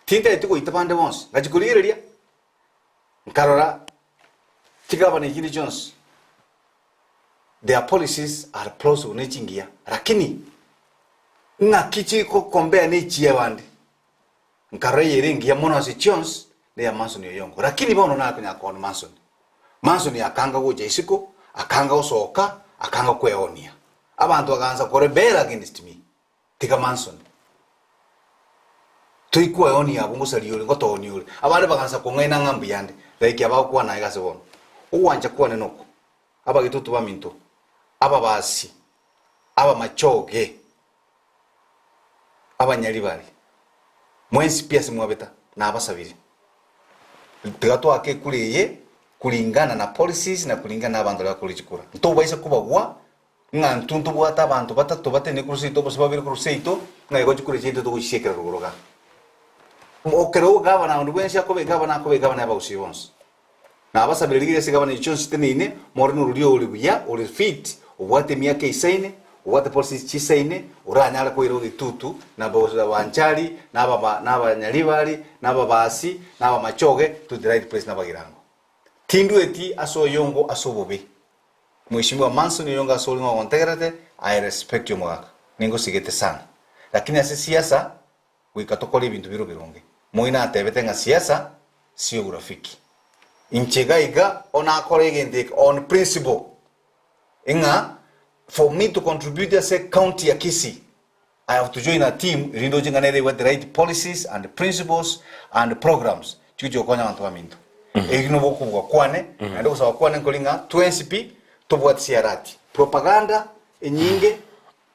tinta etiko itapande once ngachikulireria nkarora chigabana chini chance their policies are close unechingia lakini nga kichi ko kombea ni chie bandi nkaro yeringi ya mono si chance ne ya Manson yoyongo lakini bono na kunya ko Manson yakanga go jesiko akanga osoka akanga kweonia abantu aganza korebera against me tika Manson tuikwa onia bungusa liyo ngoto oniule abale baganza ko ngena ngambu yande like abakwa na igase bono uwanja kwa nenoko aba gitutu baminto aba basi aba machoge abanyalibali mwensi pia simwabeta na abasabiri tigato ake kuriye kulingana na policies na kulingana na abantu bakulikura ntoba isa kubagwa nga ntuntu bwata abantu batatu batene kurusito bosababiri kurusito nga yego chikurije to gushekera rugoga okero gabana ndwensi akobe gabana abawusibons na abasabiri ligese gabana ichonsi tenine morino rulio ulibuya uli fit obwate miaka isaine obwate policies chisaine uranyala ko iroge tutu na boza wanchali na abanyalibali na babasi na abamachoge to the right place na bagirango tindu eti aso yongo asobobe mheshimiwa Manson yongo aso lingo integrate I respect you mwaka ningo sigete sana lakini ase siasa wikatokole ibintu biro bironge moina atebete nga siasa sio urafiki inchega iga ona kolege on principle inga for me to contribute as a county ya Kisii I have to join a team rindo jinganere with the right policies and principles and programs chicho konya bantu baminto egino boku bwa kwane ndo kusaba kwane kolinga 2NCP tobwati siarati propaganda enyinge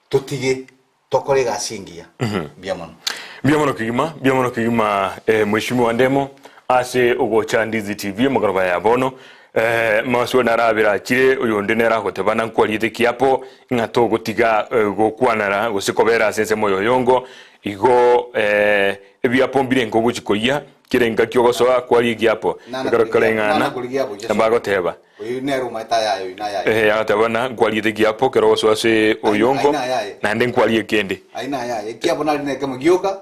totige tokole gasingia biamono kigima mheshimiwa Ndemo ase ugocha Ndizi TV magoroba ya bono maswa narabira chire uyondenera gotebana nkwalite kiapo ngato gotiga gokwanara gosikobera sense moyo yongo igo ebiapo mbirengo gukikoria kirenga kyogosoa kwali giapo karengana ambago teba uyu nero mata yayo ina yayo ya tabana kwali de giapo kerogosoa se oyongo na nden kwali ekende aina yayo kiapo nali ne kama gioka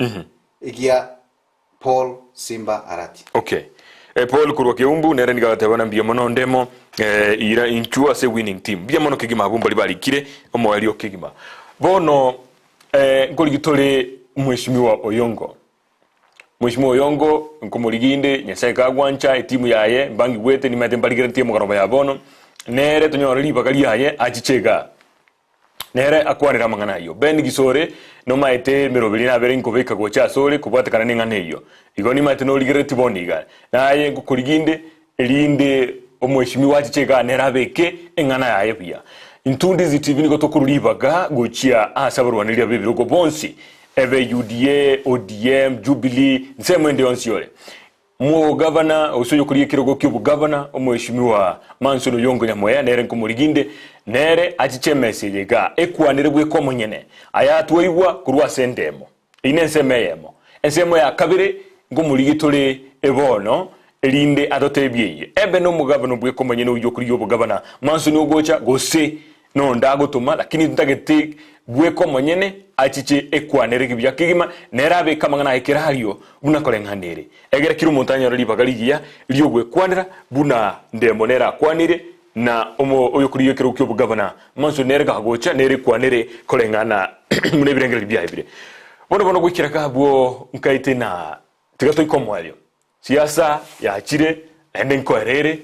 ikia Paul Simba Arati. Okay. Paul kurwa Ekeumbu nere niga tabana Mbia Ndemo ira inchua se winning team. Mbia mono kigima bumba libali kire omwali okigima. Bono ngoligitole mheshimiwa Oyongo. Mheshimiwa Oyongo nkomuliginde nyaseka gwancha timu yaye mbangi wete ni mate mbaligire timu garoma ya bono nere tonyorali bakali yaye achichega. Nere akwanira mangana yo ben gisore no maite merobiri na bere nkobeka gocha sore kubwatakana ningane iyo igoni maite no ligire tiboniga naye ngukuriginde elinde omweshimi wachichega nera beke engana yaye pia intundi TV niko tokurulibaga gochia asabarwanira bebirugo bonsi eve UDA ODM Jubilee nsemwende onsiore mu governor osoyo kuriye kirogo kyo governor omweshimiwa Mansono Yongo Nyamoya nere nkomuliginde nere achiche message ga ekwanire bwe ko munyene ayatweibwa kurwa sendemo ine nsemeyemo ensemo ya kabire ngomuligitole ebono elinde adotebye ebe no mugabano bwe ko munyene uyo kuriyo bugabana Mansono gocha gose no ndagotuma lakini ntagete bwe ko munyene achiche ekwanire kibya kigima nerabe kamangana ekirario buna kolenganire egera kiru montanya rali bagaligia liyo bwe kwanira buna ndemo nera kwanire na oyo kuriyo kiro kyo bugabana Mansono nerga gocha nere kwanire kolengana mune birengere byabire bono gwikira kabwo nkaite na tigato ikomwalyo siasa ya chire ende nkoerere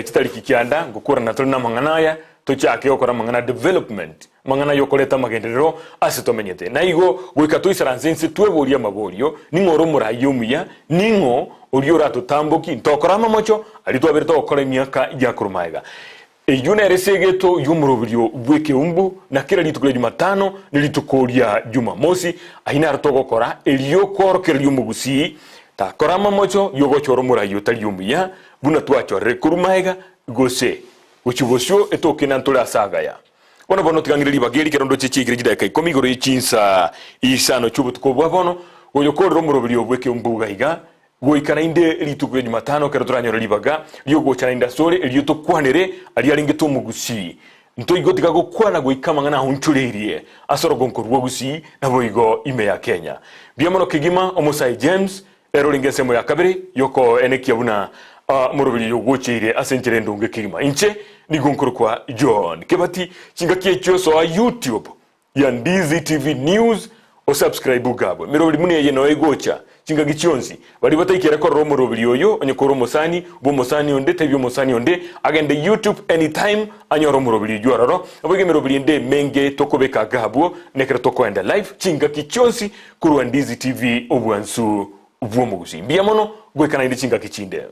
kitali kikianda ngukura na tona manganaya tochake okora mangana development mangana yokoleta magenderero asitomenyete na igo gwikato isaransense tweburia maborio ningoro murayo muya ningo orio rato tamboki ntokorama mocho alitwabirta okora myaka ya kurumaiga eyuna resegeto yumurobirio bw'Ekeumbu na kira litukule Jumatano nilitukoria Jumamosi aina ratogokora elio korokera yumugusi ta korama mocho yogochoro murayo taliyumuya buna twachore kurumaiga gose uchibosyo etokena ntola sagaya bono tigangiriri bageri kerondo chichigire jidaka ikomigoro ichinsa isano chubutuko bwabono oyokorero murobirio bw'Ekeumbu gaiga goikana inde litukwe Jumatano kerotoranya libaga lyo gochana inda sore lyo to kwanere ali alingeto mugusi nto igotika go kwana goikama ngana hunchulerie asoro gonkorwa gusi na boigo ime ya Kenya biamono kigima omosai James erolingesemo ya kabere yoko eneki abuna morobili yogochire asenjere ndonge kigima inche ni gonkorwa John kebati chingakie choso a YouTube ya Ndizi TV News o subscribe gabo mirobili mune yeno egocha chinga gichionzi bari bataikera ko romo robili oyo onyekoro mosani bo mosani onde tebyo mosani onde agende YouTube anytime anyoro morobili jwararo abege mirobili nde menge tokobeka gabo nekera tokoenda live chinga gichionzi kurwa Ndizi TV obwansu ubwomugusi biamono gwekana inde chinga gichinde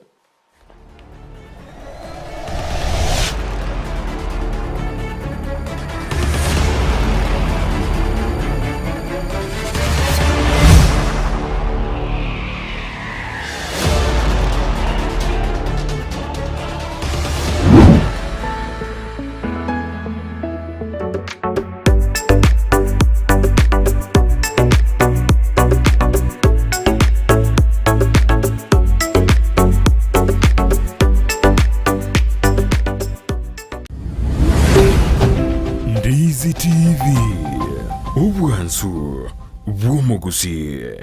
Ndizi TV, ubwansu bw'omugusi.